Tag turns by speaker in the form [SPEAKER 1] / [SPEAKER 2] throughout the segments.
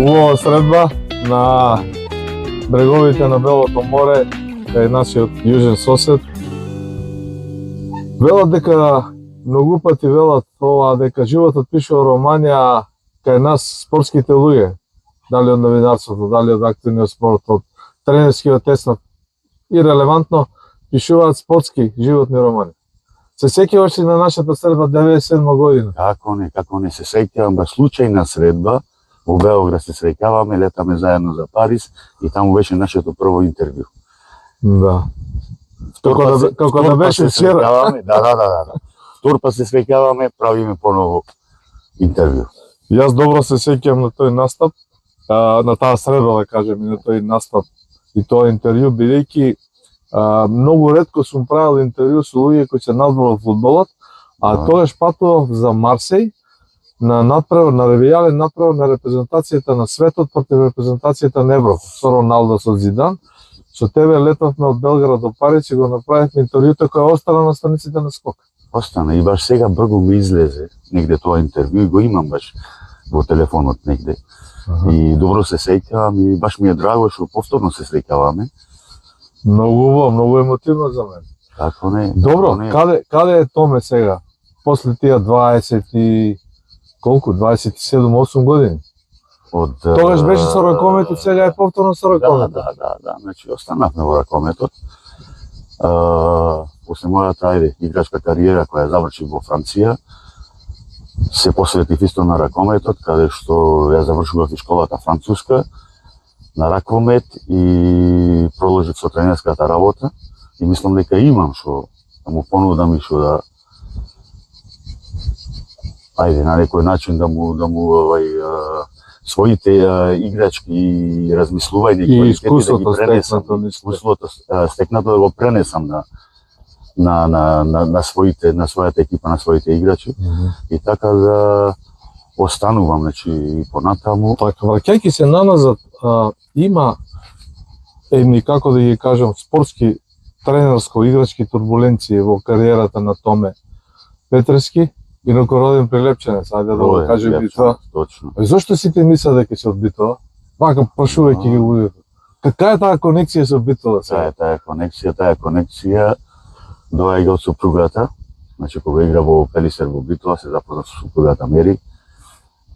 [SPEAKER 1] Убава средба на бреговите на Белото море, кај нашиот јужен сосед. Велат дека, многу пати велат ова, дека животот пишува ромања кај нас спортските луѓе, дали од новинарството, дали од активниот спорт, од тренерскиот теснок, и релевантно пишуваат спортски животни романи. Се сеќаваш ли на нашата средба 97 година?
[SPEAKER 2] Како не се сеќавам, баш случајна средба, во Белоград се среќаваме, летаме заедно за Париз и таму беше нашето прво интервју.
[SPEAKER 1] Да. Како да беше вчера.
[SPEAKER 2] Да. Втор пат се среќаваме, правиме поново интервју.
[SPEAKER 1] Јас добро се сеќавам на тој настап, на таа средба, да кажем, и на тој настап и тоа интервју, бидејќи многу ретко сум правил интервју со луѓе кои се надвор од фудбалот, а тогаш патував за Марсеј на ревијален надпревар на репрезентацијата на светот против репрезентацијата на Европа, со Роналдо, со Зидан. Со тебе летавме од Белград до Париз и го направивме интервјуто кој остана на страниците на Скок.
[SPEAKER 2] Остана и баш сега бргу ми излезе негде тоа интервју и го имам баш во телефонот негде. И добро се сеќавам и баш ми е драго што повторно се среќаваме.
[SPEAKER 1] Многу убаво, многу емотивно за мене.
[SPEAKER 2] Како не.
[SPEAKER 1] Добро, каде е Томе сега? После тие 20 и колку? 27-8 години. Тогаш беше со ракометот, сега е повторно со ракометот.
[SPEAKER 2] Да. Значи останавме во ракометот. После мојата играчка кариера која заврши во Франција, се посветив исто на ракометот, каде што ја завршував и школата француска на ракомет и продолжив со тренерската работа и мислам дека имам што да му понудам и што да на некој начин да му своите играчки и размислување
[SPEAKER 1] и искуството
[SPEAKER 2] стекнато да го пренесам на својата екипа, на своите играчи и така да останувам, значи, и понатаму.
[SPEAKER 1] Така, враќајќи се наназад, има едни, како да ги кажам, спортски, тренерско-играчки турбуленции во кариерата на Томе Петрески, инокороден прилепченец, ајде да го кажем и тоа.
[SPEAKER 2] Точно.
[SPEAKER 1] Зошто сите мислат дека ќе од Битола? Вака прашувајќи ги луѓето. Каква е таа конекција со Битола сега?
[SPEAKER 2] Таа конекција доаѓа од супругата. Значи, кога игра во Пелисер во Битола, се запозна со супругата Мери.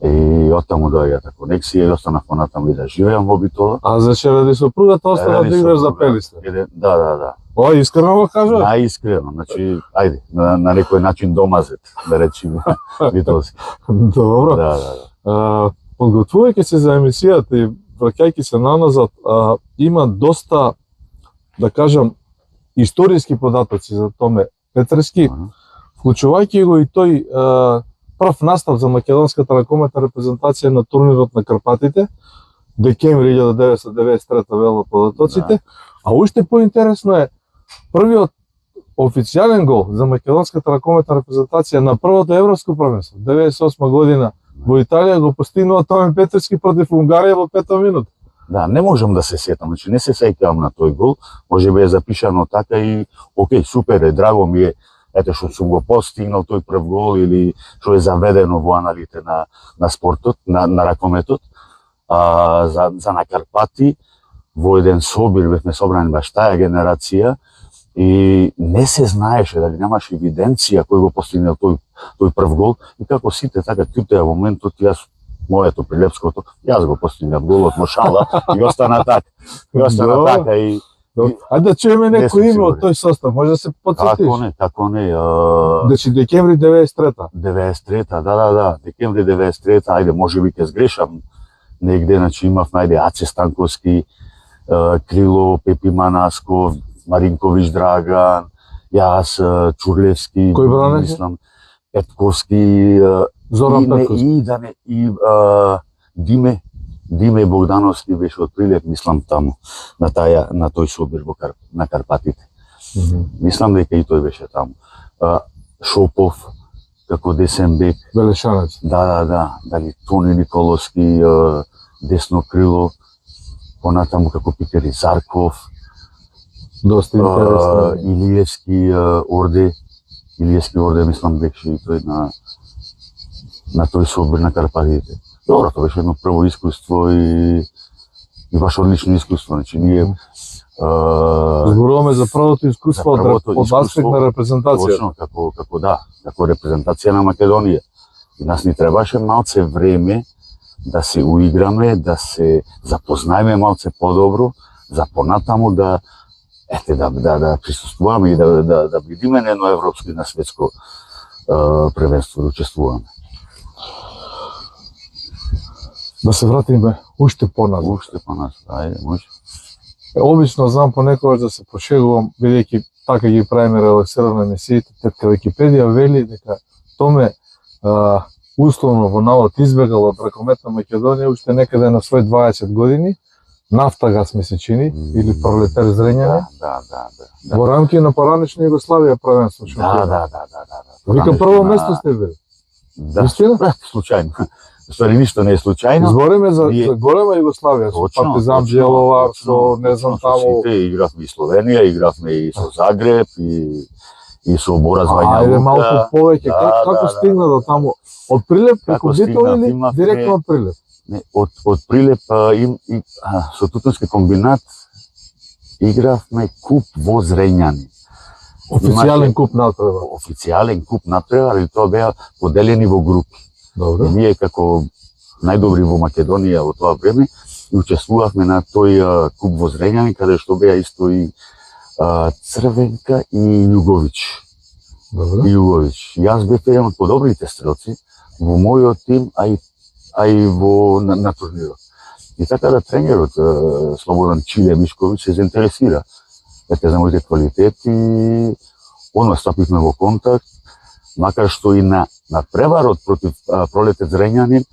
[SPEAKER 2] И оттаму доаѓа таа конекција и останав понатаму и да живеам во Битола.
[SPEAKER 1] А зашто ради супругата остана да играш за Пелисер?
[SPEAKER 2] Да.
[SPEAKER 1] О, искрено го кажа?
[SPEAKER 2] Најискрено, значи, на некој начин домазет, да речеме, битолски.
[SPEAKER 1] Добро.
[SPEAKER 2] Да.
[SPEAKER 1] Подготвувајќи се за емисијата и враќајќи се наназад, има доста, да кажам, историски податоци за Томе Петрески, вклучувајќи го и тој прв настап за македонската ракометна репрезентација на турнирот на Карпатите, декември 1993 велат податоците, а уште поинтересно е првиот официјален гол за македонската ракометна репрезентација на првото европско првенство 98 година во Италија го постигнува Томе Петрески против Унгарија во 5 минута.
[SPEAKER 2] Да, не можам да се сетам, значи не се сеќавам на тој гол, можеби е запишано така и окей, супер е, драго ми е ете што сум го постигнал тој прв гол или што е заведено во аналите на спортот, на ракометот. За на Карпати во еден собир бевме собрани баш таа генерација и не се знаеше, дали немаше евиденција кој го постигнал тој прв гол и како сите така кјутеа моментот, јас моето прилепското, јас го постигнав голот, мошала и остана така и
[SPEAKER 1] Ајде да чуеме некој име од тој состав, може да се потсетиш?
[SPEAKER 2] Како не.
[SPEAKER 1] Значи декември 93-та.
[SPEAKER 2] 93-та, да, декември 93-та, ајде можеби ќе сгрешам негде, значи имавме Аце Станковски, Крило, Пепи Манасков, Маринковиќ Драган, јас, Чурлевски,
[SPEAKER 1] кој бранеше?
[SPEAKER 2] Мислам, Петковски,
[SPEAKER 1] Зоран Петковски
[SPEAKER 2] и Диме Богдановски беше од Прилеп, мислам таму на тој собир на Карпатите. Мислам дека и тој беше таму. Шопов како десен бек.
[SPEAKER 1] Белешанец.
[SPEAKER 2] Да. Дали Тони Николовски, десно крило, понатаму како Пикери Зарков.
[SPEAKER 1] Доста интересно.
[SPEAKER 2] Илиевски орде, мислам беше и тој на тој собир на Карпатите. Добро, тоа беше едно прво искуство и баш одлично искуство. Значи, ние
[SPEAKER 1] Зборуваме за првото искуство
[SPEAKER 2] За првото
[SPEAKER 1] од аспект
[SPEAKER 2] искуство,
[SPEAKER 1] на репрезентација.
[SPEAKER 2] точно како репрезентација на Македонија. И нас ни требаше малце време да се уиграме, да се запознаеме малце подобро, за понатаму да присуствуваме и да бидиме на едно европско и на светско првенство да учествуваме.
[SPEAKER 1] Да се вратиме уште поназад.
[SPEAKER 2] Уште поназад, ајде, може.
[SPEAKER 1] Обично знам понекогаш да се пошегувам, бидејќи така ги правиме релаксирано емисиите, тетка Википедија вели дека Томе условно во навод избегал од ракометна Македонија уште некаде на свој 20 години, Нафтагас ми се чини, или Пролетар Зрењани,
[SPEAKER 2] Да.
[SPEAKER 1] во рамки на поранешна Југославија првенство.
[SPEAKER 2] Да.
[SPEAKER 1] Вика прво место сте били.
[SPEAKER 2] Да,
[SPEAKER 1] Вистина?
[SPEAKER 2] случајно. Ствари ништо не е случајно.
[SPEAKER 1] Збориме за голема Југославија, со Партизан Бјеловар, со не знам таму.
[SPEAKER 2] Сите игравме и Словенија, игравме и со Загреб и со Бораз Бања
[SPEAKER 1] Ајде
[SPEAKER 2] Лука.
[SPEAKER 1] малку повеќе, како стигна до таму? Од Прилеп преку Битол или директно од Прилеп?
[SPEAKER 2] Не, од Прилеп со Тутунски комбинат игравме куп во Зрењани.
[SPEAKER 1] Официјален куп натпревар.
[SPEAKER 2] Официјален куп натпревар, и тоа беа поделени во групи.
[SPEAKER 1] Добро.
[SPEAKER 2] И ние како најдобри во Македонија во тоа време и учествувавме на тој куп во Зрењани, каде што беа исто и Црвенка и Југовиќ.
[SPEAKER 1] Добро.
[SPEAKER 2] И јас бев еден од подобрите стрелци во мојот тим, а и на турнирот. И така да тренерот Слободан Чиле Мишковиќ се заинтересира за моите квалитети, одма стапивме во контакт, макар што и на преварот против Пролетар Зрењанин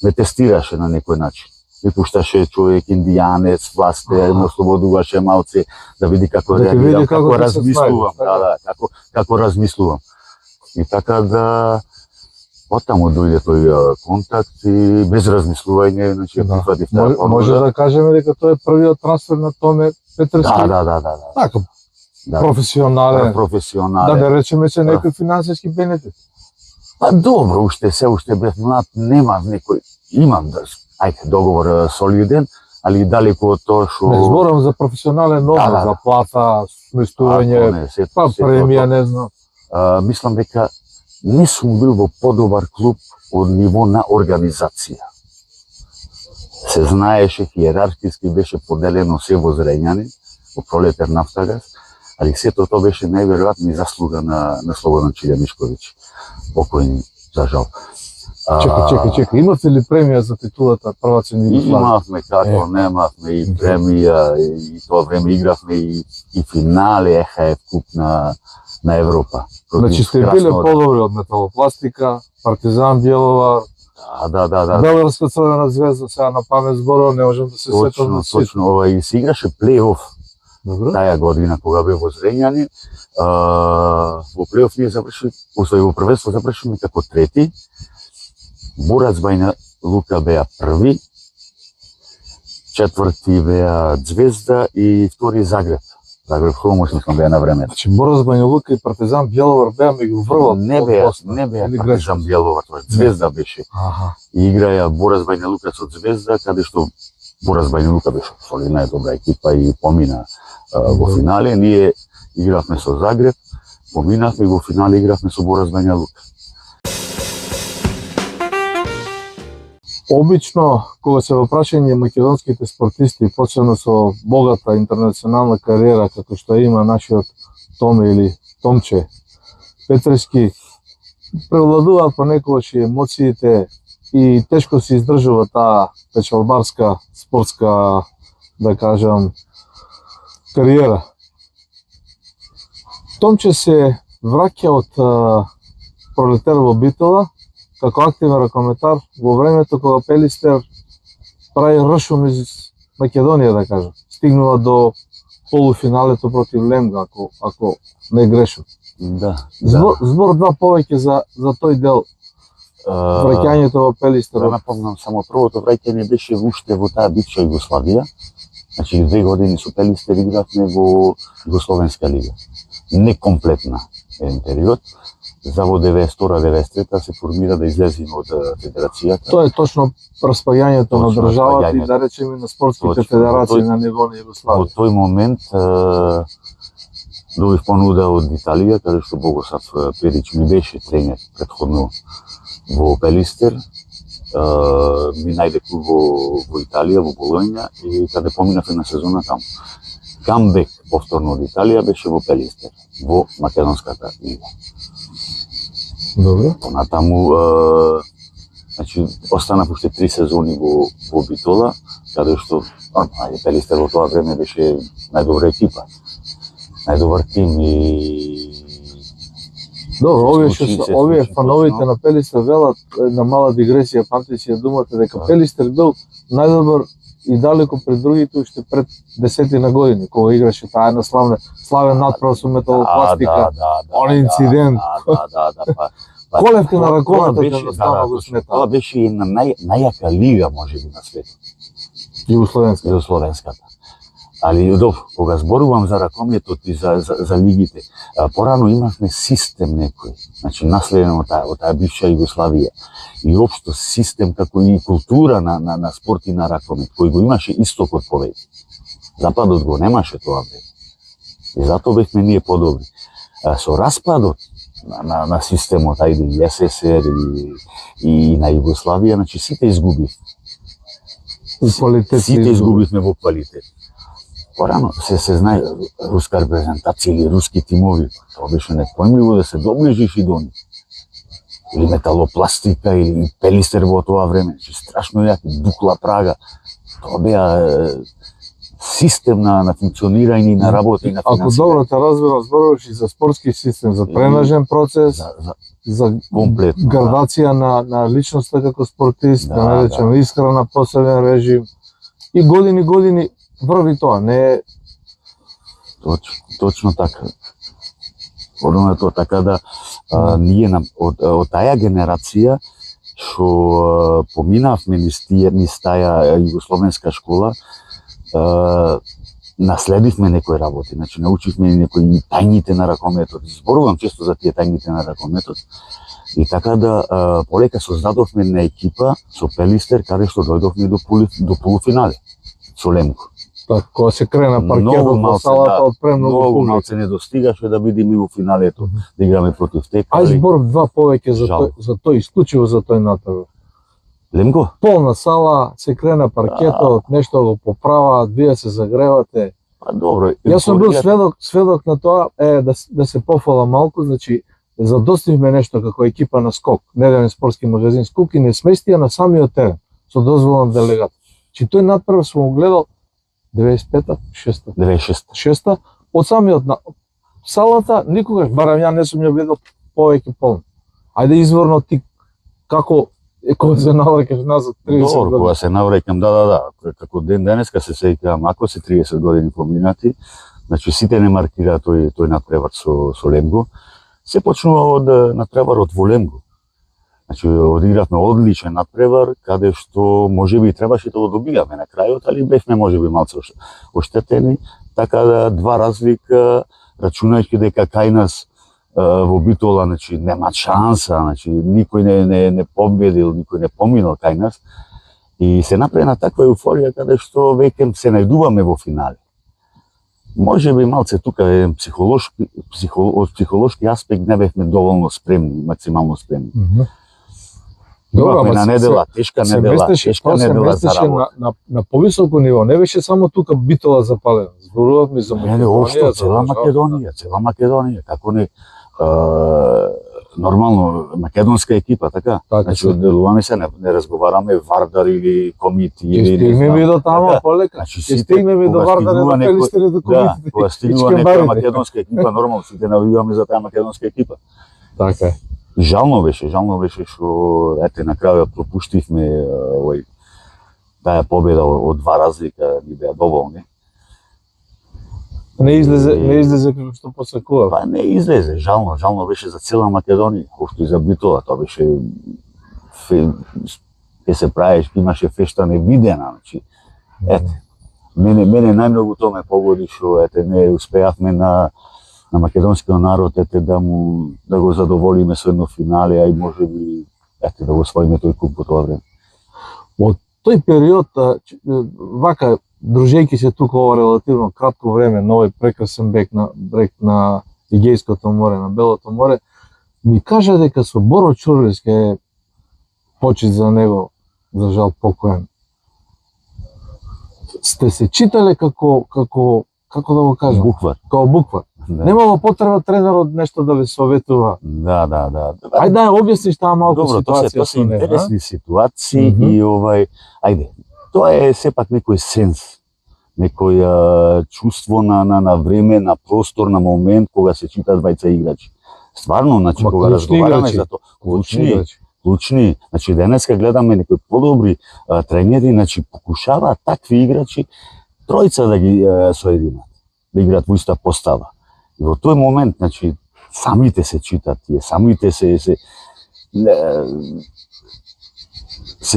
[SPEAKER 2] ме тестираше на некој начин. Ми пушташе човек индијанец, власте, ме ослободуваше малце да види како реагирам, како размислувам, како размислувам. И така да оттаму дојде тој контакт и без размислување, значи прифатив таа понуда.
[SPEAKER 1] Може да кажеме дека тоа е првиот трансфер на Томе Петровски.
[SPEAKER 2] Да.
[SPEAKER 1] Така, професионален.
[SPEAKER 2] Професионален.
[SPEAKER 1] Да речеме се некој финансиски бенефит.
[SPEAKER 2] Па добро, уште бев млад, немав некој, имам договор солиден, али далеку од тоа што...
[SPEAKER 1] Не зборам за професионален однос, за плата, сместување, па премија, не знам.
[SPEAKER 2] Мислам дека не сум бил во подобар клуб од ниво на организација. Се знаеше, хиерархиски беше поделено се во Зрењани, во Пролетар Нафтагас, али сето тоа беше најверојатно и заслуга на Слободан Чиле Мишковиќ, покојни, за жал.
[SPEAKER 1] Чекај, имате ли премија за титулата прваци на Југославија?
[SPEAKER 2] Имавме, како немавме и премија, и тоа време игравме и финале ЕХФ куп на Европа.
[SPEAKER 1] Значи сте биле подобри од Металопластика, Партизан Бјеловар,
[SPEAKER 2] Да.
[SPEAKER 1] Беларска Црвена звезда, сега на памет зборувам, не можам да се сетам.
[SPEAKER 2] Точно, и се играше плейоф таја година кога бе во Зрењани. Во плейоф ние заврши, во првенство завршиме како трети. Бораз Бања Лука беа први, четврти беа Звезда и втори Загреб. Загреб Хромош беа на време.
[SPEAKER 1] Значи Бораз Бања Лука и Партизан Бјеловар беа меѓу врвот.
[SPEAKER 2] Не беа Партизан Бјеловар, Звезда беше. И играја Бораз Бања Лука со Звезда, каде што Бораз Бања Лука беше солидна и добра екипа и помина во финале. Ние игравме со Загреб, поминавме и во финале игравме со Бораз Бања Лука.
[SPEAKER 1] Обично, кога се во прашање македонските спортисти, посебно со богата интернационална кариера, како што има нашиот Томе или Томче Петровски, превладуваат понекогаш и емоциите и тешко се издржува таа печалбарска, спортска, да кажам, кариера. Томче се враќа од Пролетар во Битола, како активен ракометар во времето кога Пелистер прави ршум из Македонија, да кажам. Стигнува до полуфиналето против Лемга, ако не грешам. Збор два повеќе за тој дел, враќањето во Пелистер.
[SPEAKER 2] Да напомнам, само првото враќање беше уште во таа бивша Југославија. Значи 2 години со Пелистер игравме во Југословенска лига. Некомплетна еден период. за во 92-93 се формира да излеземе од федерацијата.
[SPEAKER 1] Тоа е точно распаѓањето на
[SPEAKER 2] Точно
[SPEAKER 1] државата и
[SPEAKER 2] распаѓањето.
[SPEAKER 1] да речеме на спортските
[SPEAKER 2] Точно.
[SPEAKER 1] федерации
[SPEAKER 2] Тој-
[SPEAKER 1] на ниво на
[SPEAKER 2] Во
[SPEAKER 1] Југославија.
[SPEAKER 2] тој момент добив понуда од Италија, каде што Богосав Перич ми беше тренер претходно во Пелистер. Ми најде клуб во Италија, во Болоња, и каде поминав една сезона таму. Камбек повторно од Италија беше во Пелистер, во македонската лига.
[SPEAKER 1] Добро.
[SPEAKER 2] Понатаму, значи, останав уште 3 сезони во Битола, каде што Пелистер во тоа време беше најдобра екипа, најдобар тим и
[SPEAKER 1] Добро, овие
[SPEAKER 2] случи-
[SPEAKER 1] што
[SPEAKER 2] се
[SPEAKER 1] овие
[SPEAKER 2] случи
[SPEAKER 1] фановите
[SPEAKER 2] точно.
[SPEAKER 1] на Пелистер велат на мала дигресија, памти си ја думата дека Пелистер бил најдобар и далеко пред другите уште пред 10 години, кога играше таа една славен надправ со металопластика. оној инцидент.
[SPEAKER 2] Па,
[SPEAKER 1] Колевка на
[SPEAKER 2] тоа
[SPEAKER 1] раковата
[SPEAKER 2] беше,
[SPEAKER 1] едноставно го
[SPEAKER 2] точно.
[SPEAKER 1] смета.
[SPEAKER 2] Тоа беше една најака лига можеби на светот,
[SPEAKER 1] Југословенска.
[SPEAKER 2] југословенската. Али добро, кога зборувам за ракомиетот и за лигите, порано имавме систем некој, значи наследен од таа бивша Југославија. И општо систем како и култура на спорт и на ракомет, кој го имаше истокот повеќе. Западот го немаше тоа време. И затоа бевме ние подобри. Со распадот на системот, ајде и СССР и на Југославија, значи сите изгубив.
[SPEAKER 1] И квалитет се
[SPEAKER 2] Сите
[SPEAKER 1] изгуби.
[SPEAKER 2] изгубивме во квалитет. Порано се знае руска репрезентација или руски тимови, тоа беше непојмливо да се доближиш и до нив. Или металопластика или Пелистер во тоа време, значи страшно јаки, Дукла Прага. Тоа беа систем на функционирање и на работа и на
[SPEAKER 1] Ако
[SPEAKER 2] финансирање.
[SPEAKER 1] добро те разбирам, зборуваш и за спортски систем, за тренажен процес,
[SPEAKER 2] За
[SPEAKER 1] за
[SPEAKER 2] комплетно, да.
[SPEAKER 1] градација на личноста како спортист, да
[SPEAKER 2] Да,
[SPEAKER 1] не речем исхрана, посебен режим. И години врви тоа, не е
[SPEAKER 2] Точно така. Одно тоа, така да ние од таа генерација што поминавме низ таа југословенска школа, наследивме некои работи, значи научивме некои тајните на ракометот. Зборувам често за тие тајните на ракометот. И така да полека создадовме една екипа со Пелистер, каде што дојдовме до полуфинале со Лемко.
[SPEAKER 1] така, кога се крена
[SPEAKER 2] Многу
[SPEAKER 1] паркетот во
[SPEAKER 2] малце,
[SPEAKER 1] салата
[SPEAKER 2] да,
[SPEAKER 1] од премногу
[SPEAKER 2] Многу
[SPEAKER 1] публика.
[SPEAKER 2] малце не достигаше да бидеме во финалето, да играме против тек.
[SPEAKER 1] Ај збор два повеќе
[SPEAKER 2] Жал.
[SPEAKER 1] за тој, исклучиво за тој натпрев.
[SPEAKER 2] Лемко?
[SPEAKER 1] Полна сала, се крена паркетот, нешто го поправаат, вие се загревате.
[SPEAKER 2] Па добро.
[SPEAKER 1] Јас сум бил
[SPEAKER 2] еуфоријата-
[SPEAKER 1] сведок на тоа, да се пофала малку, значи задостивме нешто како екипа на скок, неделен спортски магазин Скок и не сместија на самиот терен со дозвола на делегат. Чи тој натпрев сум го гледал 95-та, 6-та,
[SPEAKER 2] 96.
[SPEAKER 1] 6-та, од самиот салата никогаш, барам ја не сум ја видел повеќе полна. Ајде изворно ти како кога се навраќаш назад 30
[SPEAKER 2] Добро,
[SPEAKER 1] години.
[SPEAKER 2] кога се навраќам, да, како ден денеска се сеќавам, ако се 30 години поминати, значи сите не маркира тој надпревар со Лемго. Се почнува од надпреварот во Лемго. Значи одигравме одличен надпревар, каде што можеби требаше да го добијаме на крајот, али бевме можеби малце оштетени, така да два разлика, рачунајќи дека кај нас во Битола, значи нема шанса, значи никој не победил, никој не поминал кај нас. И се направи таква еуфорија каде што веќе се најдуваме во финале. Може би малце тука е од психолошки аспект не бевме доволно спремни, максимално спремни.
[SPEAKER 1] Добро,
[SPEAKER 2] Имавме
[SPEAKER 1] ама
[SPEAKER 2] на недела, тешка
[SPEAKER 1] се
[SPEAKER 2] недела,
[SPEAKER 1] местеше,
[SPEAKER 2] тешка
[SPEAKER 1] тоа се
[SPEAKER 2] недела за
[SPEAKER 1] местеше
[SPEAKER 2] работа.
[SPEAKER 1] на повисоко ниво, не беше само тука Битола запалена. Зборувавме за
[SPEAKER 2] Не, општо,
[SPEAKER 1] Македонија,
[SPEAKER 2] цела Македонија, како не нормално македонска екипа, така?
[SPEAKER 1] Така,
[SPEAKER 2] Значи, делуваме се, не разговараме Вардар или Комити
[SPEAKER 1] Ќе
[SPEAKER 2] или
[SPEAKER 1] стигнеме и до таму
[SPEAKER 2] Така,
[SPEAKER 1] полека.
[SPEAKER 2] значи,
[SPEAKER 1] Ќе
[SPEAKER 2] сите,
[SPEAKER 1] стигнеме до
[SPEAKER 2] кога
[SPEAKER 1] Вардар
[SPEAKER 2] стигнува
[SPEAKER 1] и до
[SPEAKER 2] некој-
[SPEAKER 1] Пелистер и до
[SPEAKER 2] Да,
[SPEAKER 1] Комити.
[SPEAKER 2] кога стигнува
[SPEAKER 1] Ичке
[SPEAKER 2] некоја
[SPEAKER 1] барите.
[SPEAKER 2] македонска екипа, нормално сите навиваме за таа македонска екипа.
[SPEAKER 1] Така е.
[SPEAKER 2] Жално беше што ете на крајот пропуштивме таа победа од два разлика, ни беа доволни.
[SPEAKER 1] Не излезе како што посакува.
[SPEAKER 2] Па не излезе, жално беше за цела Македонија, општо и за Битола, тоа беше ќе се правиш, имаше фешта невидена, значи. Ете, мене најмногу тоа ме погоди што ете не успеавме на македонскиот народ, ете да го задоволиме со едно финале, а и можеби ете да го освоиме тој куп во тоа време.
[SPEAKER 1] Во тој период, вака, дружејќи се тука ова релативно кратко време на овој прекрасен брег на Егејското море, на Белото море, ми кажа дека со Боро Чурилски е почит за него, за жал покоен. Сте се читале како да го кажам?
[SPEAKER 2] Буквар.
[SPEAKER 1] Како буквар.
[SPEAKER 2] Да.
[SPEAKER 1] Немало потреба тренерот нешто да ве советува.
[SPEAKER 2] Да.
[SPEAKER 1] Ајде да објасниш таа малку
[SPEAKER 2] Добро,
[SPEAKER 1] ситуација
[SPEAKER 2] тоа се
[SPEAKER 1] со него.
[SPEAKER 2] интересни ситуации
[SPEAKER 1] Мгм.
[SPEAKER 2] и ајде, тоа е сепак некој сенс, некој чувство на време, на простор, на момент кога се читаат двајца играчи. Стварно, значи
[SPEAKER 1] Ама
[SPEAKER 2] кога
[SPEAKER 1] клучни
[SPEAKER 2] разговараме
[SPEAKER 1] играчи.
[SPEAKER 2] за тоа,
[SPEAKER 1] Клучни.
[SPEAKER 2] клучни, значи денеска гледаме некои подобри тренери, значи покушаваат такви играчи тројца да ги соединат, да играат во иста постава. И во тој момент, значи, самите се читат тие, самите се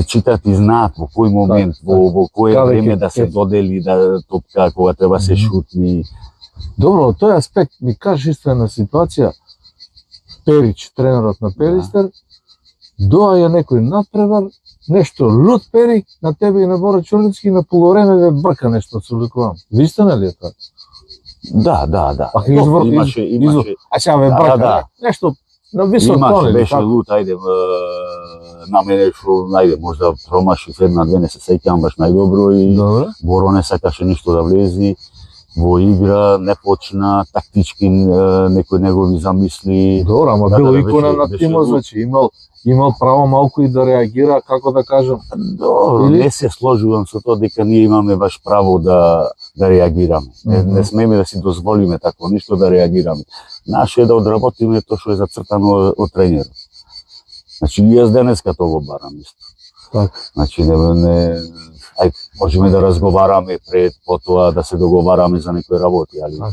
[SPEAKER 2] читат и знаат во кој момент, во кое
[SPEAKER 1] Каде
[SPEAKER 2] време
[SPEAKER 1] ќе-
[SPEAKER 2] да се
[SPEAKER 1] ќе-
[SPEAKER 2] додели да топка, кога треба се
[SPEAKER 1] Мгм.
[SPEAKER 2] шутни.
[SPEAKER 1] Добро, во тој аспект ми кажеш исто една ситуација. Перич, тренерот на Перистер, доаѓа некој надпревар, нешто лут Перик на тебе и на Боро Чурилски и на полувреме ве брка нешто со рекламам. Вистина ли е тоа?
[SPEAKER 2] Да.
[SPEAKER 1] А
[SPEAKER 2] Добро, имаше
[SPEAKER 1] А сега ве
[SPEAKER 2] Да,
[SPEAKER 1] брака
[SPEAKER 2] да.
[SPEAKER 1] нешто на висок тон
[SPEAKER 2] Имаше,
[SPEAKER 1] или
[SPEAKER 2] беше
[SPEAKER 1] како?
[SPEAKER 2] лут, ајде, на мене што, ајде, можда промашив една-две, не се сеќавам баш најдобро и
[SPEAKER 1] Добро.
[SPEAKER 2] Боро не сакаше ништо да влези во игра, не почна, тактички некои негови замисли.
[SPEAKER 1] Добро, ама
[SPEAKER 2] Да,
[SPEAKER 1] бил
[SPEAKER 2] да,
[SPEAKER 1] икона на
[SPEAKER 2] беше
[SPEAKER 1] тимот,
[SPEAKER 2] лут.
[SPEAKER 1] значи имал право малку и да реагира, како да кажам.
[SPEAKER 2] Добро,
[SPEAKER 1] Или-
[SPEAKER 2] не се сложувам со тоа дека ние имаме баш право да реагираме.
[SPEAKER 1] Мгм.
[SPEAKER 2] Не смееме да си дозволиме такво ништо да реагираме. Наше е да одработиме тоа што е зацртано од тренерот. Значи, и јас денеска тоа го барам исто.
[SPEAKER 1] Така.
[SPEAKER 2] Значи, ајде, можеме да разговараме пред, потоа да се договараме за некои работи, али
[SPEAKER 1] Така.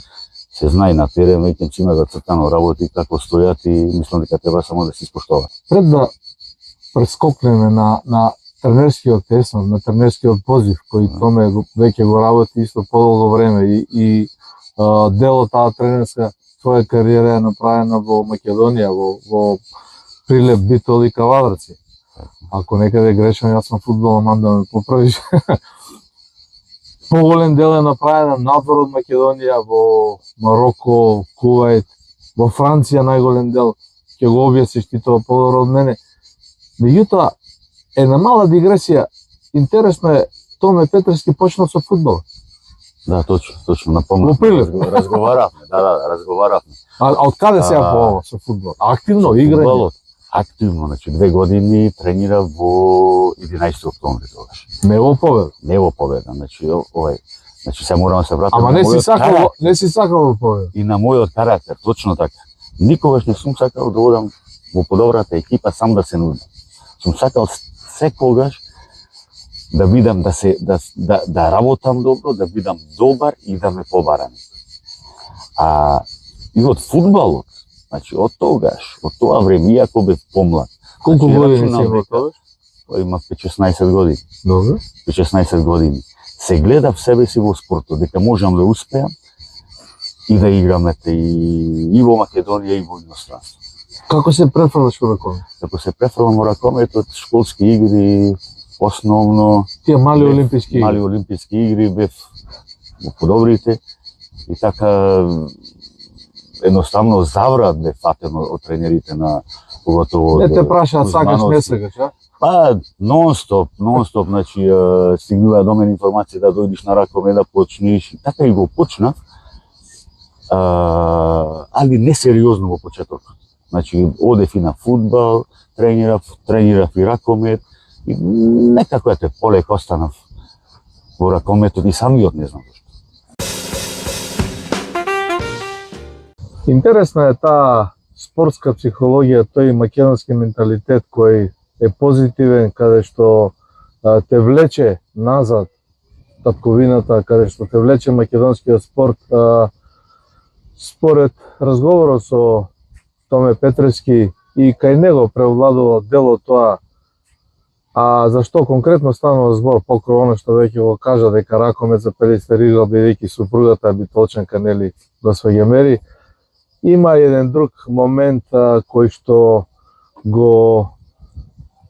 [SPEAKER 2] се знае на терен, веќе си има зацртано работи како стојат и мислам дека треба само да се испоштува.
[SPEAKER 1] Пред да прескокнеме на тренерскиот теснот, на тренерскиот позив, кој Томе веќе го работи исто подолго време и дел од таа тренерска своја кариера е направена во Македонија, во Прилеп, Битол и Кавадарци. Ако некаде грешам, јас сум фудбаломан да ме поправиш. Поголем дел е направена надвор од Македонија, во Мароко, Кувајт, во Франција најголем дел, ќе го објасниш ти тоа подобро од мене. Меѓутоа, една мала дигресија, интересно е, Томе Петрски почнал со фудбал.
[SPEAKER 2] Да, точно, напомнам.
[SPEAKER 1] Во Прилеп.
[SPEAKER 2] Разговаравме, разговаравме.
[SPEAKER 1] А од каде сега
[SPEAKER 2] А,
[SPEAKER 1] по ова со фудбал? Активно
[SPEAKER 2] Со
[SPEAKER 1] играње.
[SPEAKER 2] фудбалот, активно, значи 2 години тренира во 11 октомври тогаш.
[SPEAKER 1] Не во победа.
[SPEAKER 2] Не во победа, значи значи се морам да се вратам
[SPEAKER 1] Ама
[SPEAKER 2] на
[SPEAKER 1] не си
[SPEAKER 2] мојот
[SPEAKER 1] сакал,
[SPEAKER 2] карактер
[SPEAKER 1] не си сакал во победа.
[SPEAKER 2] и на мојот карактер, точно така. Никогаш не сум сакал да одам во подобрата екипа сам да се нудам. Сум сакал секогаш да бидам да работам добро, да бидам добар и да ме побара. И од фудбалот, значи од тогаш, од тоа време, иако бев помлад,
[SPEAKER 1] Колку
[SPEAKER 2] Значи,
[SPEAKER 1] години
[SPEAKER 2] рачунам
[SPEAKER 1] си имал
[SPEAKER 2] дека-
[SPEAKER 1] тогаш?
[SPEAKER 2] има 16 години.
[SPEAKER 1] Добро.
[SPEAKER 2] 16 години. Се гледав себе си во спортот, дека можам да успеам и да играм и во Македонија и во иностранство.
[SPEAKER 1] Како се префрлаш во ракоме?
[SPEAKER 2] Како се префрлам во ракометот, школски игри, основно
[SPEAKER 1] Тие мали
[SPEAKER 2] бев
[SPEAKER 1] олимписки
[SPEAKER 2] мали
[SPEAKER 1] игри.
[SPEAKER 2] олимписки игри, бев во подобрите и така едноставно заврат бе фатен од тренерите на поготово
[SPEAKER 1] Не те прашаат сакаш, не
[SPEAKER 2] Кузмановски.
[SPEAKER 1] сакаш, а?
[SPEAKER 2] Па, нон-стоп, значи, стигнува до мене информација да дојдеш на ракоме, да почнеш, и така и го почнав, али несериозно во почетокот. Значи, одев и на фудбал, тренирав и ракомет, и некако ете полека останав во ракометот и самиот не знам зашто.
[SPEAKER 1] Интересна е таа спортска психологија, тој македонски менталитет кој е позитивен, каде што те влече назад татковината, каде што те влече македонскиот спорт. Според разговорот со Томе Петрски и кај него превладува дело тоа, а зашто конкретно станува збор покрај она што веќе го кажа дека ракомет за Перистер играл бидејќи супругата битолчанка нели го сваѓамери. Има еден друг момент кој што го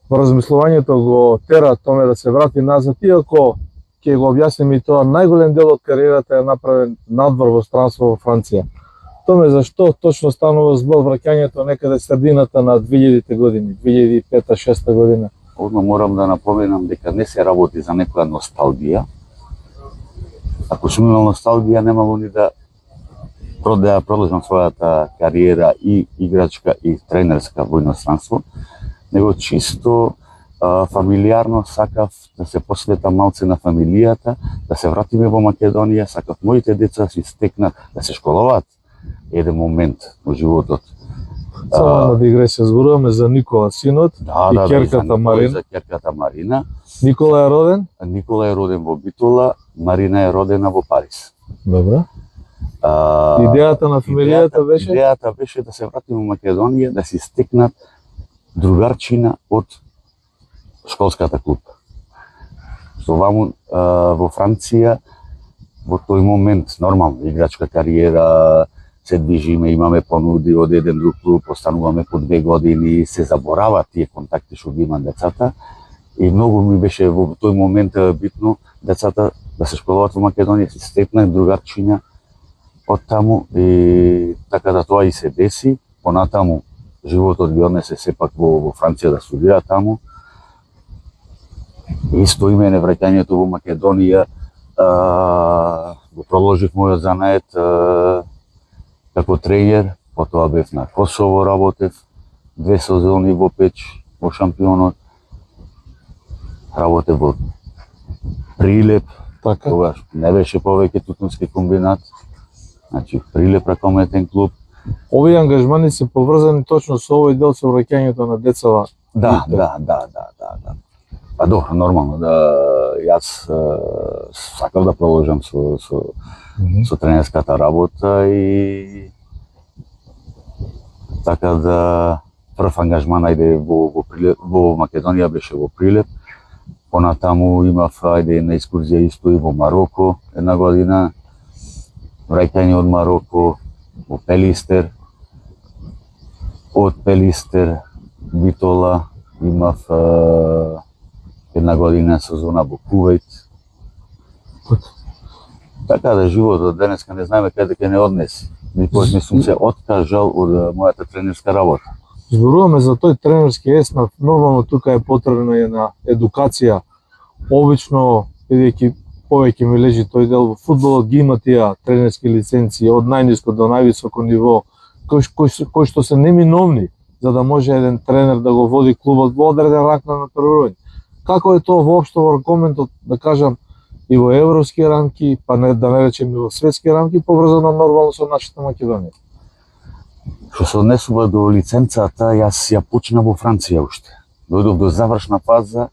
[SPEAKER 1] во размислувањето го тера томе да се врати назад, иако ќе го објасним и тоа, најголем дел од кариерата е направен надвор во странство во Франција. Томе зашто точно станува збор враќањето некаде средината на 2000-те години, 2005-2006 година?
[SPEAKER 2] Одма морам да напоменам дека не се работи за некоја носталгија. Ако сум имал носталгија, немало ни да продолжам својата кариера и играчка и тренерска во иностранство, него чисто фамилиарно сакав да се посветам малце на фамилијата, да се вратиме во Македонија, сакав моите деца да се стекнат, да се школуваат еден момент во животот.
[SPEAKER 1] Само на дигресија, зборуваме за Никола, синот, и ќерката Марина.
[SPEAKER 2] За ќерката Марина.
[SPEAKER 1] Никола е роден?
[SPEAKER 2] Никола е роден во Битола, Марина е родена во Париз.
[SPEAKER 1] Добре. Идејата на фамилијата беше?
[SPEAKER 2] Идејата беше да се вратиме во Македонија, да се стекнат другарчина од школската клуб. Што ваму во Франција, во тој момент, нормално, играчка кариера, се движиме, имаме понуди од еден друг клуб, остануваме по 2 години, се забораваат тие контакти што ги имаат децата. И многу ми беше во тој момент битно децата да се школуваат во Македонија, се стекнат другарчиња од таму и така да тоа и се деси. Понатаму животот ги однесе сепак во Франција да студира таму. Исто имене враќањето во Македонија, го продолжив мојот занает како тренер, потоа бев на Косово, работев 2 сезони во Печ, во шампионот. Работев во Прилеп,
[SPEAKER 1] Така.
[SPEAKER 2] тогаш не беше повеќе тутунски комбинат. Значи Прилеп ракометен клуб.
[SPEAKER 1] Овие ангажмани се поврзани точно со овој дел со враќањето на децава.
[SPEAKER 2] Да. Па добро, нормално да јас сакав да продолжам со тренерската работа и така да прв ангажман ајде во Македонија беше во Прилеп. Понатаму имав една екскурзија исто и во Мароко една година. Враќање од Мароко во Пелистер. Од Пелистер Битола имав една година сезона во Кувејт. Така да животот денеска не знаеме каде ќе не однеси. Никогаш не сум се откажал од мојата тренерска работа.
[SPEAKER 1] Зборуваме за тој тренерски еснав, нормално тука е потребна една едукација. Обично, бидејќи повеќе ми лежи тој дел во фудбалот, ги има тие тренерски лиценции од најниско до највисоко ниво, кои што се неминовни за да може еден тренер да го води клубот во одреден ранг на натпреварување. Како е тоа воопшто во ракоментот, да кажам, и во европски рамки, па не да не речем и во светски рамки, поврзано нормално со нашата Македонија?
[SPEAKER 2] Што се однесува до лиценцата, јас ја почнав во Франција уште. Дојдов до завршна фаза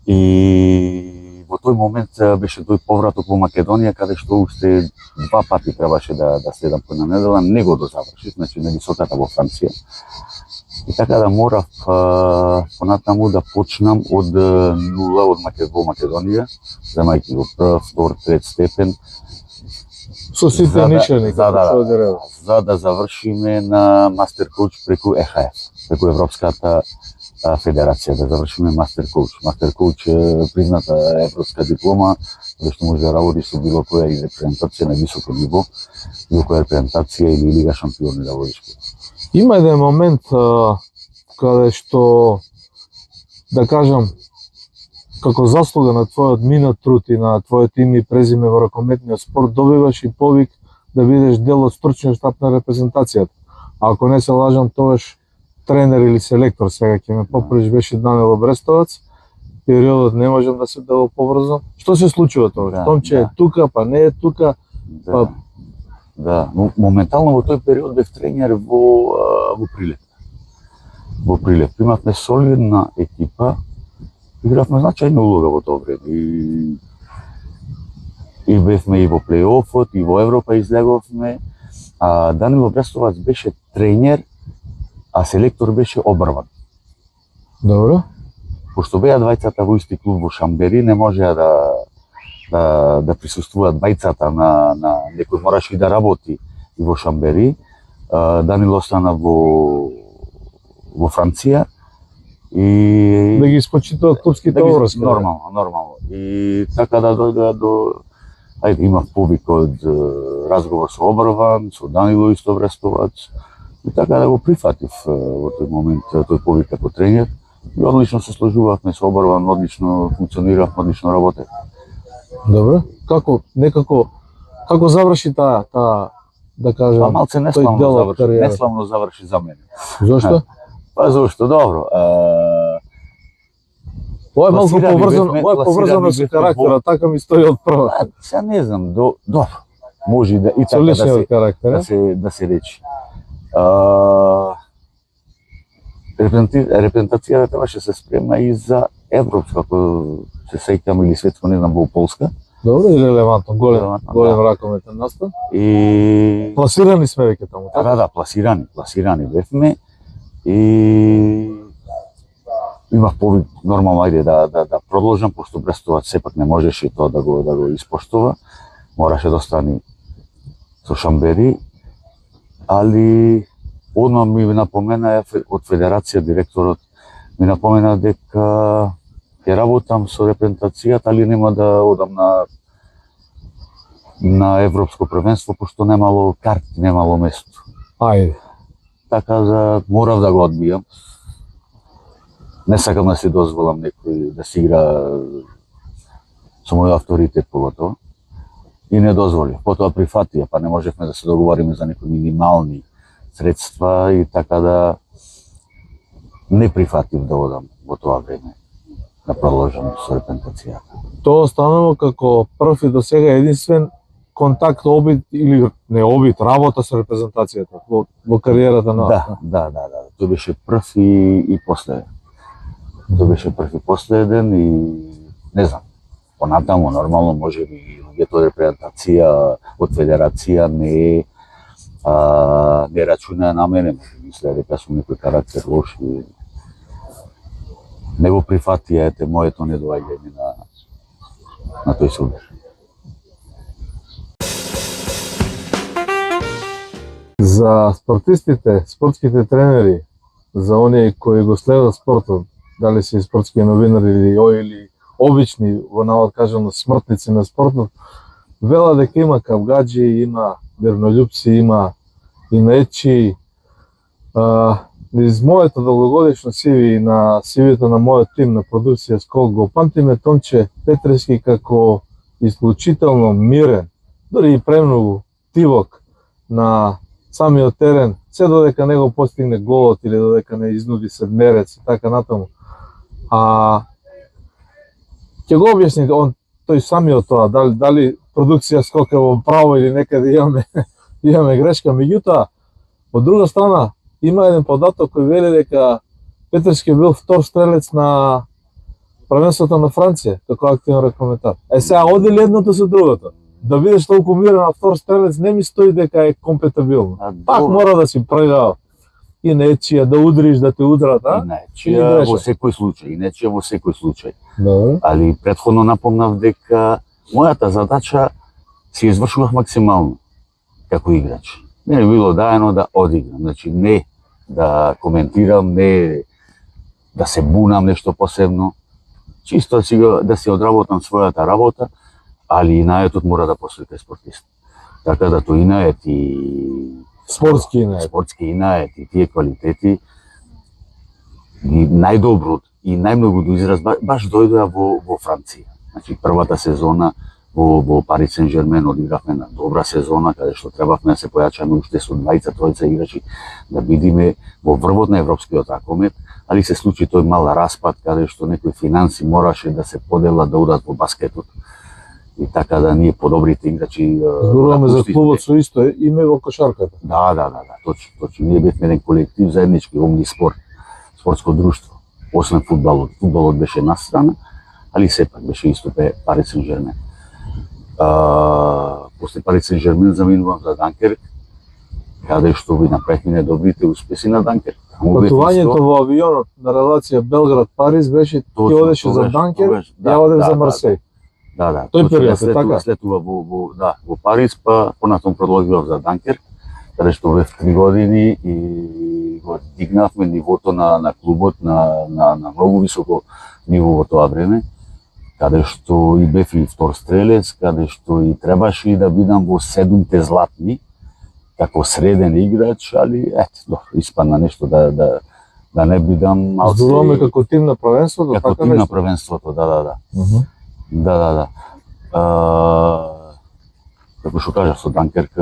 [SPEAKER 2] и во тој момент беше тој повраток во Македонија, каде што уште 2 пати требаше да следам по една недела, не го дозавршив, значи на високата во Франција. И така да морав понатаму да почнам од нула во Македонија, земајќи го прв, втор, трет степен.
[SPEAKER 1] Со сите нишани, како се одрева.
[SPEAKER 2] За да завршиме на мастер коуч преку ЕХФ, преку Европската федерација, да завршиме мастер коуч. Мастер коуч е призната европска диплома, каде што може да работи со било која и репрезентација на високо ниво, било која репрезентација или Лига шампиони да водиш.
[SPEAKER 1] Има еден момент каде што, да кажам, како заслуга на твојот минат труд и на твојот име и презиме во ракометниот спорт, добиваш и повик да бидеш дел од стручниот штаб на репрезентацијата. А ако не се лажам, тогаш тренер или селектор, сега ќе ме поправиш, беше Данило Брестовац. Периодот не можам да се дело поврзам. Што се случува тоа? Томче е тука, па не е тука.
[SPEAKER 2] Да, моментално во тој период бев тренер во Прилеп. Во Прилеп имавме солидна екипа, игравме значајна улога во тоа време. И бевме и во плейофот, и во Европа излеговме. А Данило Брестовац беше тренер, а селектор беше обрван.
[SPEAKER 1] Добро.
[SPEAKER 2] Пошто беа двајцата во исти клуб во Шамбери, не можеа да присуствуваат двајцата на некој мораше и да работи и во Шамбери. Данил остана во Франција и
[SPEAKER 1] Да ги испочитуваат клубските обврски.
[SPEAKER 2] Нормално. И така да дојдоа до имав повик од разговор со Обрван, со Данило исто Брестовац, и така да го прифатив во тој момент тој повик како тренер. И одлично се сложувавме со Обрван, одлично функциониравме, одлично работев.
[SPEAKER 1] Добре. Како заврши таа да кажам,
[SPEAKER 2] Малце неславно заврши за мене.
[SPEAKER 1] Зошто?
[SPEAKER 2] Зошто, добро.
[SPEAKER 1] Ова е малку поврзано со карактера, така ми стои од прво.
[SPEAKER 2] Сега не знам, добро. Може и да и
[SPEAKER 1] Со
[SPEAKER 2] така
[SPEAKER 1] личниот карактер,
[SPEAKER 2] да се речи. Репрезентацијата требаше се спремна и за европска, ако се сеќам, или светско, не знам, во Полска.
[SPEAKER 1] Добро и релевантно, голем ракометен настан.
[SPEAKER 2] И
[SPEAKER 1] Пласирани сме веќе таму, така?
[SPEAKER 2] да, пласирани бевме и имав повик нормално ајде да продолжам, пошто Брестовац сепак не можеше тоа да го испоштува. Мораше да остани со Шамбери, али одма ми напомена од Федерација директорот ми напомена дека ќе работам со репрезентацијата, али нема да одам на европско првенство пошто немало карти, немало место.
[SPEAKER 1] Ајде.
[SPEAKER 2] Така да морав да го одбијам. Не сакам да си дозволам некој да си игра со мој авторитет поготово. И не дозволив. Потоа прифатија, па не можевме да се договориме за некои минимални средства и така да не прифатив да одам во тоа време да продолжам со репрезентацијата.
[SPEAKER 1] Тоа останало како прв и до сега единствен контакт, обид или не обид, работа со репрезентацијата во кариерата на...
[SPEAKER 2] Да. Тој беше прв и последен. И не знам, понатаму нормално може би луѓето од репрезентација, од федерација не рачуна на мене, мислеа дека сум некој карактер лош и не го прифатија моето недоаѓање на тој суд.
[SPEAKER 1] За спортистите, спортските тренери, за оние кои го следат спортот, дали се спортски новинари или обични, во навод кажано, смртници на спортот, вела дека има кавгаджи, има вернолюбци, има и наечи. Низ моето долгогодишно CV и на CV-то на мојот тим на продукција Скок го памтиме Томче Петрески како исклучително мирен, дори и премногу тивок на самиот терен, се додека не го постигне голот или додека не изнуди седмерец и така натаму. Ќе го објасни тој самиот тоа, дали продукција Скок е во право или некаде имаме грешка. Меѓутоа, од друга страна, има еден податок кој вели дека Петрески бил втор стрелец на првенството на Франција, како активен рекометар. Сега оди ли едното со другото? Да видиш толку мирен на втор стрелец, не ми стои дека е компетабилно. Пак мора да си прегал и нечија, да удриш, да те удрат,
[SPEAKER 2] И нечија во секој случај.
[SPEAKER 1] Добре.
[SPEAKER 2] Али претходно напомнав дека мојата задача си извршував максимално како играч. Не е било даено да одиграм, значи не да коментирам, не да се бунам нешто посебно, чисто да си одработам својата работа, али инаетот мора да постои кај спортист. Така да тој инает и спортски инает и тие квалитети и најдобро и најмногу до израз баш дојдоа во Франција. Значи првата сезона во Пари Сен-Жермен одигравме на добра сезона, каде што требавме да се појачаме уште со 20-тројца играчи да бидеме во врвот на европскиот ракомет, али се случи тој мал распад каде што некои финанси мораше да се поделат да удат во баскетот. И така да ние подобрите играчи
[SPEAKER 1] зборуваме за клубот со исто име во кошарката.
[SPEAKER 2] Да, точно. Ние бевме еден колектив заеднички омниспорт, спортско друштво. Освен фудбалот беше настрана, али сепак беше исто Пари Сен-Жермен. После Пари Сен-Жермен заминувам за Данкерк, каде што ви направивме добрите успеси на Данкерк.
[SPEAKER 1] Патувањето во авионот на релација Белград-Париз беше ти одеше за Данкерк, ја одев за Марсеј.
[SPEAKER 2] Да.
[SPEAKER 1] Тој период е така?
[SPEAKER 2] Слетува во Париз, па понатаму продолжував за Данкерк каде што бев 3 години и го дигнавме нивото на клубот на многу високо ниво во тоа време, каде што и бев и втор стрелец, каде што и требаше и да бидам во 7-те златни, како среден играч, али ето, испадна нешто да не бидам малце...
[SPEAKER 1] Зборуваме како тим на првенството,
[SPEAKER 2] Како
[SPEAKER 1] така
[SPEAKER 2] тим на
[SPEAKER 1] нешто?
[SPEAKER 2] првенството, да.
[SPEAKER 1] Мгм.
[SPEAKER 2] Како што кажав, со Данкерк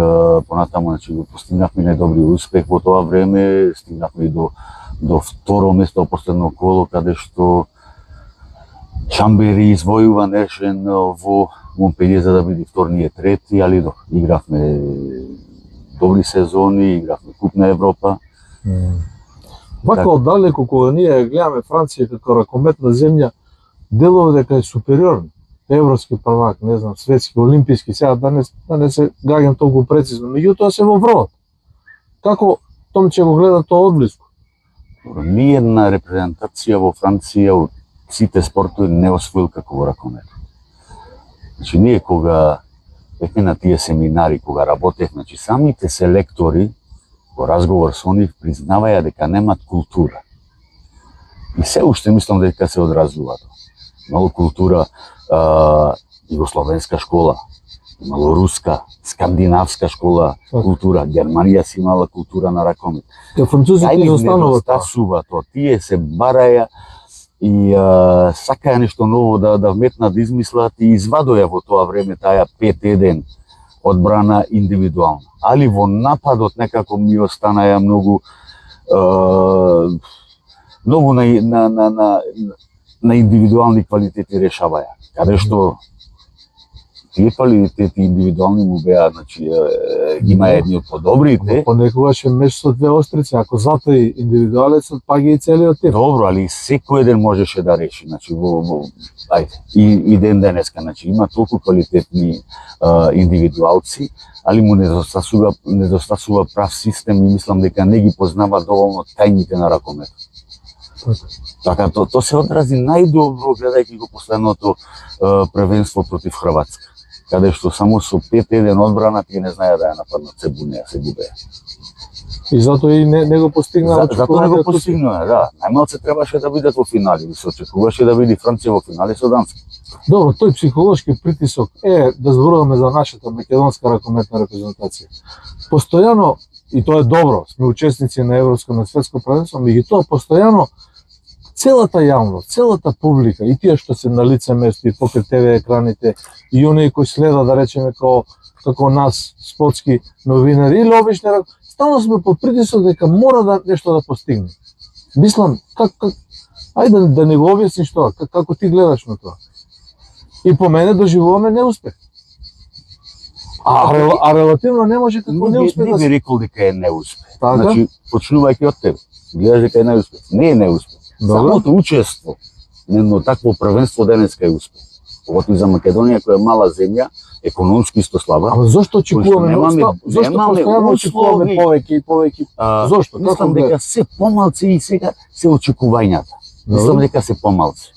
[SPEAKER 2] понатаму, значи, го постигнавме најдобри успех во тоа време, стигнавме и до второ место, последно коло, каде што Шамбери извојува нешен во Монпелје за да биде втор, ние трети, али игравме добри сезони, игравме Куп на Европа.
[SPEAKER 1] Вака оддалеку, кога ние гледаме Франција како ракометна земја, делува дека е супериорна. Европски првак, не знам, светски, олимписки, сега да не се гаѓам толку прецизно, меѓутоа се во врвот. Како Томче го гледа тоа одблиску?
[SPEAKER 2] Ниједна репрезентација во Франција од сите спортови не освоил како во ракомет. Значи, ние кога бевме на тие семинари, кога работевме, значи, самите селектори, во разговор со нив, признаваја дека немат култура. И се уште мислам дека се одразува тоа. Имало култура, југословенска школа, имало руска, скандинавска школа, култура, Германија си имала култура на ракомет.
[SPEAKER 1] Ке французите изостанува тоа.
[SPEAKER 2] Недостасува тоа. Тие се бараја и сакаја нешто ново да вметнат, да измислат и извадоја во тоа време таа 5-1 одбрана индивидуална. Али во нападот некако ми останаја многу на индивидуални квалитети решаваја. Каде што тие квалитети индивидуални му беа, значи, има едни од подобрите.
[SPEAKER 1] Понекогаш е меч со две острици, ако затои индивидуалецот, паѓа и целиот тим.
[SPEAKER 2] Добро, али секој еден можеше да реши, значи ајде, и ден денеска, значи има толку квалитетни индивидуалци, али му недостасува прав систем и мислам дека не ги познава доволно тајните на ракометот. Така, тоа се одрази најдобро гледајќи го последното првенство против Хрватска, каде што само со 5-1 одбрана тие не знаеа да ја нападнат, се бунеа, се губеа.
[SPEAKER 1] И затоа и не го постигнаа.
[SPEAKER 2] Затоа не го постигнаа, да. Најмалце требаше да бидат во финали, се очекуваше да биде Франција во финали со Данска.
[SPEAKER 1] Добро, тој психолошки притисок да зборуваме за нашата македонска ракометна репрезентација. Постојано, и тоа е добро, сме учесници на европско, на светско првенство, меѓутоа постојано целата јавност, целата публика, и тие што се на лице место и покрај ТВ екраните, и оние кои следат, да речеме, како нас, спортски новинари или обични, стално сме под притисок дека мора нешто да постигне. Мислам, ајде да не го објасниш тоа, како ти гледаш на тоа. И по мене доживуваме неуспех. А релативно не може како неуспех
[SPEAKER 2] да се... Не би рекол дека е неуспех.
[SPEAKER 1] Така?
[SPEAKER 2] Значи, почнувајќи од тебе, гледаш дека е неуспех. Не е неуспех. Самото учество на такво првенство денеска е успех. Поготово за Македонија, која е мала земја, економски исто слаба.
[SPEAKER 1] Ама зошто очекуваме? Зошто постојано очекуваме повеќе и повеќе? Зошто?
[SPEAKER 2] Мислам дека се помалци и сега се очекувањата. Мислам дека се помалци.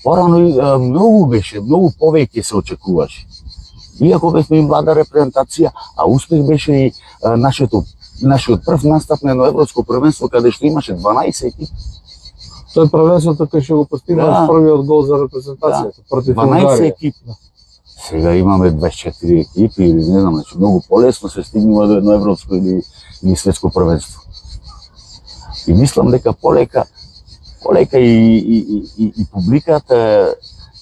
[SPEAKER 2] Порано многу беше, многу повеќе се очекуваше. Иако бевме и млада репрезентација, а успех беше и нашиот прв настап на едно европско првенство каде што имаше 12 екипи.
[SPEAKER 1] Тоа е првенството кај што го постигнаа првиот гол за репрезентацијата против Унгарија.
[SPEAKER 2] 12 екипи. Сега имаме 24 екипи или не знам, значи многу полесно се стигнува до едно европско или светско првенство. И мислам дека полека и публиката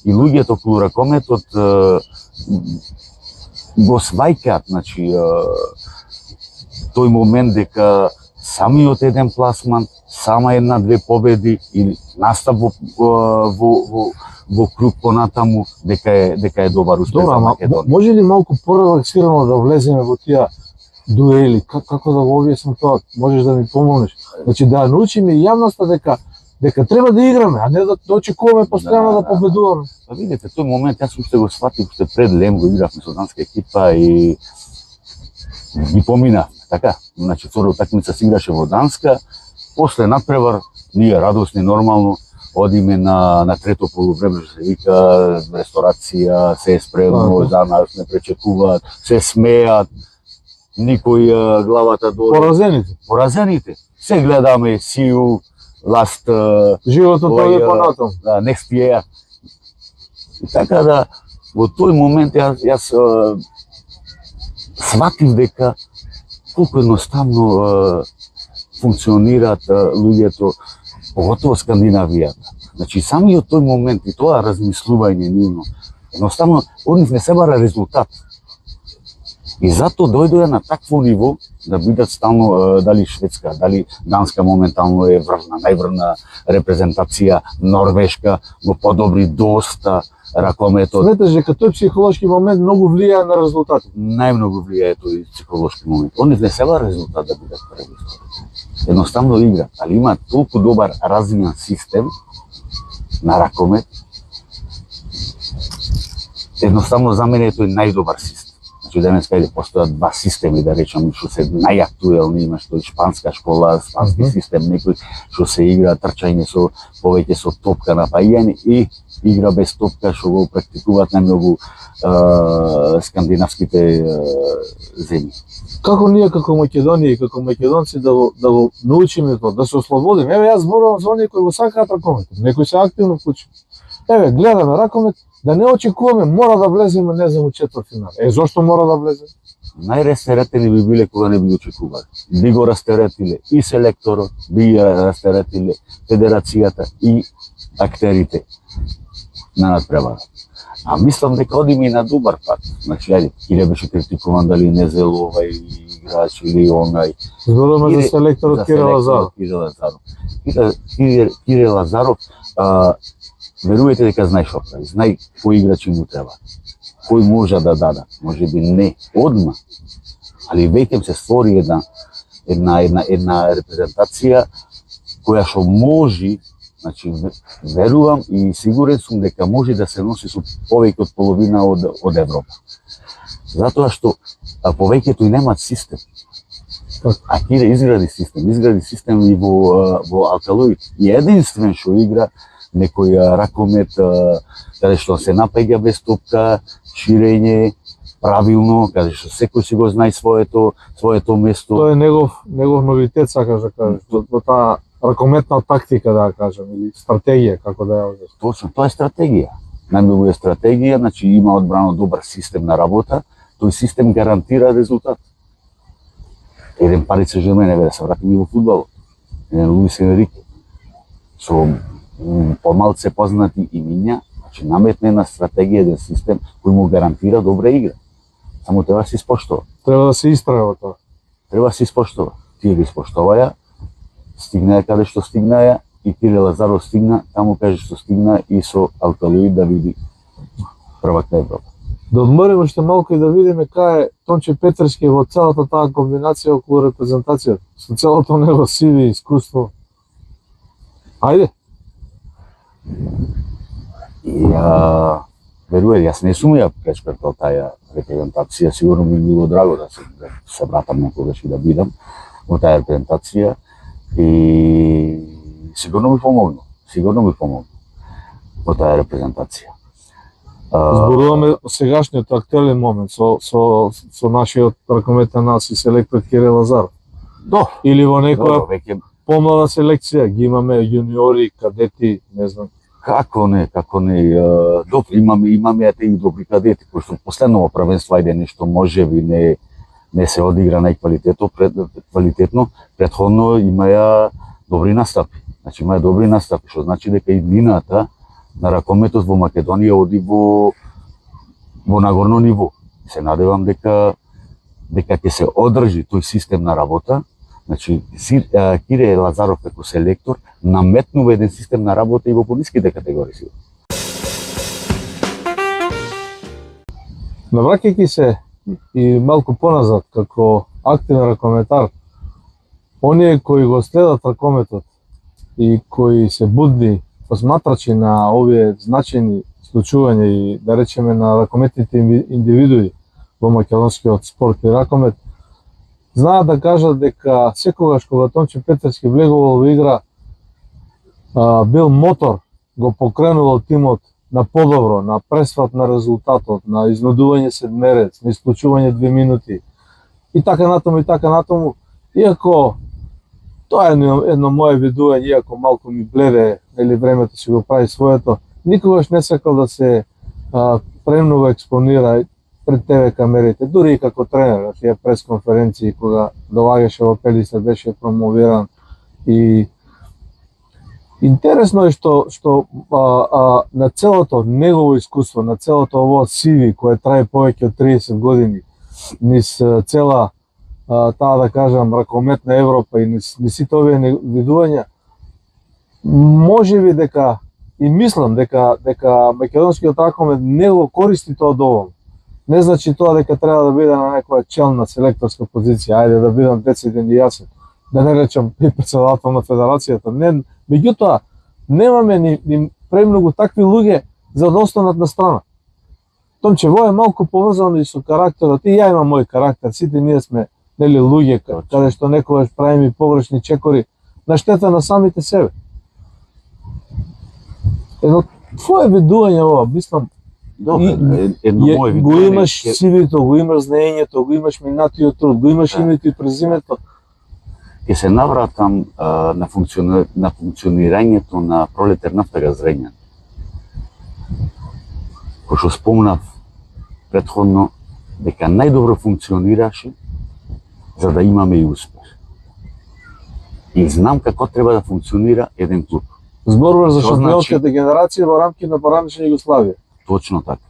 [SPEAKER 2] и луѓето околу ракометот го сваќаат, значи тој момент дека самиот еден пласман, сама една-две победи или настап во круг понатаму дека е добар успех за Македонија.
[SPEAKER 1] Може ли малку порелаксирано да влеземе во тие дуели? Како да го објаснам тоа? Можеш да ми помогнеш? Значи да научиме јавноста дека треба да играме, а не да очекуваме постојано да победуваме.
[SPEAKER 2] Па видите, тој момент јас уште го сватив, уште пред Лем го игравме со данска екипа и ги поминавме, така. Значи втора утакмица се играше во Данска, после надпревар ние радосни нормално одиме на трето полувреме, што се вика ресторација, се е спремно, за нас не пречекуваат, се смеат. никој главата долу.
[SPEAKER 1] Поразените.
[SPEAKER 2] Поразените. Се гледаме Сију, Ласт,
[SPEAKER 1] Животот
[SPEAKER 2] Овај,
[SPEAKER 1] оде понатам.
[SPEAKER 2] Next Year. И така да, во тој момент јас сватив дека колку едноставно функционираат луѓето, поготово Скандинавијата. Значи, самиот тој момент и тоа размислување нивно, едноставно, од нив не се бара резултат. И затоа дојдоа на такво ниво да бидат стално, дали Шведска, дали Данска моментално е врвна, најврвна репрезентација, Норвешка го подобри доста ракометот.
[SPEAKER 1] Сметаш дека тој психолошки момент многу влијае на резултатите.
[SPEAKER 2] Најмногу влијае тој психолошки момент. Он не се бара резултат да бидат први. Едноставно игра, али има толку добар развиен систем на ракомет. Едноставно за мене е тој најдобар систем. Значи денеска иде постојат два системи, да речам, што се најактуелни, имаш тој шпанска школа, шпански систем, некој што се игра трчање со повеќе со топка напаѓање и игра без топка што го практикуваат најмногу скандинавските земји.
[SPEAKER 1] Како ние како Македонија и како македонци да го научиме тоа, да се ослободиме. Еве јас зборувам за оние кои го сакаат ракомет, некои се активно вклучени. Еве, гледаме ракомет, да не очекуваме мора да влеземе, не знам, у четвртфинал. Зошто мора да влеземе?
[SPEAKER 2] Најрастеретени би биле кога не би го очекували. Би го растеретиле и селекторот, би ја растеретиле федерацијата и актерите на надпревара. А мислам дека одиме и на добар пат. Значи, ајде, Кире беше критикуван дали не зел овај играч или онај.
[SPEAKER 1] Зборуваме за селекторот Кире Лазаров.
[SPEAKER 2] Кире Лазаров, верувате дека знае што прави, знае кои играчи му треба, кој може да даде, може би не одма, али веќе се створи една репрезентација која што може, значи верувам и сигурен сум дека може да се носи со повеќе од половина од Европа. Затоа што повеќето и немаат систем. А Кире изгради систем и во Алкалоид. И единствен што игра некој ракомет, каде што се напаѓа без топка, ширење, правилно, каде што секој си го знае своето место.
[SPEAKER 1] Тоа е негов новитет, сакаш да кажеш, во таа ракометна тактика, да кажем, или стратегија, како да ја одеш.
[SPEAKER 2] Точно, тоа е стратегија. Најмногу е стратегија, значи има одбрано добар систем на работа, тој систем гарантира резултат. Еден Пари Сен-Жермен, еве да се вратиме во фудбалот. Еден Луис Енрике. Со помалце познати имиња, значи наметне една стратегија, еден систем кој му гарантира добра игра. Само треба да се испоштува.
[SPEAKER 1] Треба да се истрае во тоа.
[SPEAKER 2] Треба да се испоштува. Тие го испоштуваја, стигнаја каде што стигнаја и Кире Лазаров стигна, таму каде што стигна и со Алкалоид да види првак на Европа.
[SPEAKER 1] Да одмориме уште малку и да видиме кај е Тонче Петрски во целата таа комбинација околу репрезентацијата, со целото него сиви искуство. Ајде.
[SPEAKER 2] И веруе, јас не сум ја пречкртал таа репрезентација, сигурно ми било драго да се вратам некогаш и да бидам во таа репрезентација и сигурно ми помогна во таа репрезентација.
[SPEAKER 1] Зборуваме сегашниот актуелен момент со нашиот ракометен наси селектор Кире Лазаров. Или во некоја помлада селекција, ги имаме јуниори, кадети, не знам.
[SPEAKER 2] Како не, добро, имаме и добри кадети, кои што последново првенство, ајде нешто можеби не се одигра најквалитетно, претходно имаја добри настапи. Значи имаја добри настапи, што значи дека иднината на ракометот во Македонија оди во нагорно ниво. Се надевам дека ќе се одржи тој систем на работа. Значи, Кире Лазаров како селектор наметнува еден систем на работа и во пониските категории.
[SPEAKER 1] Навраќајќи се и малку поназад како активен ракометар, оние кои го следат ракометот и кои се будни посматрачи на овие значајни случувања и да речеме на ракометните индивидуи во македонскиот спорт и ракомет, знаат да кажат дека секогаш кога Тонче Петрски влегувал во игра, бил мотор, го покренувал тимот на подобро, на пресврат на резултатот, на изнудување седмерец, на исклучување 2 минути, и така натаму, иако тоа е едно мое видување, иако малку ми бледе, нели времето ќе го прави своето, никогаш не сакал да се премногу експонира пред ТВ камерите, дури и како тренер на тие пресконференции кога доаѓаше во Пелиста, беше промовиран. И интересно е што на целото негово искуство, на целото ово CV кое трае повеќе од 30 години, низ цела таа да кажам ракометна Европа и низ сите овие видувања, можеби дека и мислам дека македонскиот ракомет не го користи тоа доволно. Не значи тоа дека треба да биде на некоја челна селекторска позиција, ајде да бидам дециден и јасен, да не речам и председател на федерацијата. Не, меѓутоа немаме ни премногу такви луѓе за да останат на страна. Томче, во е малку поврзано и со карактерот, и ја имам мој карактер, сите ние сме нели луѓе каде што некогаш правиме погрешни чекори на штета на самите себе. Едно твое видување ова, мислам, го имаш CV-то, го имаш знаењето, го имаш минатиот труд, го имаш името и презимето.
[SPEAKER 2] Ќе се навратам на функционирањето на Пролетар нафта Зрењан. Кој што спомнав претходно, дека најдобро функционираше за да имаме и успех. И знам како треба да функционира еден клуб.
[SPEAKER 1] Зборуваш за шампионската генерација во рамките на поранешна Југославија.
[SPEAKER 2] Точно така.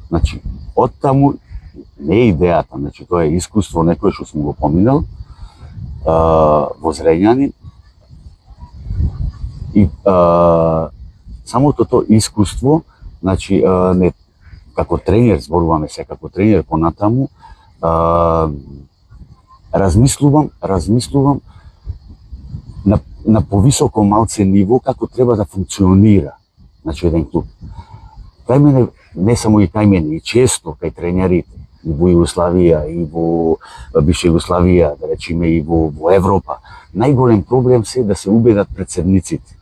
[SPEAKER 2] Значи, од таму не е идејата, значи тоа е искуство некој што сум го поминал во Зрењани и самото тоа искуство, значи не како тренер, зборуваме се како тренер понатаму, размислувам на повисоко малце ниво како треба да функционира, значи еден клуб. Кај мене, не само и кај мене, и често кај тренерите, и во Југославија, и во бивша Југославија, да речеме и во Европа, најголем проблем се да се убедат председниците.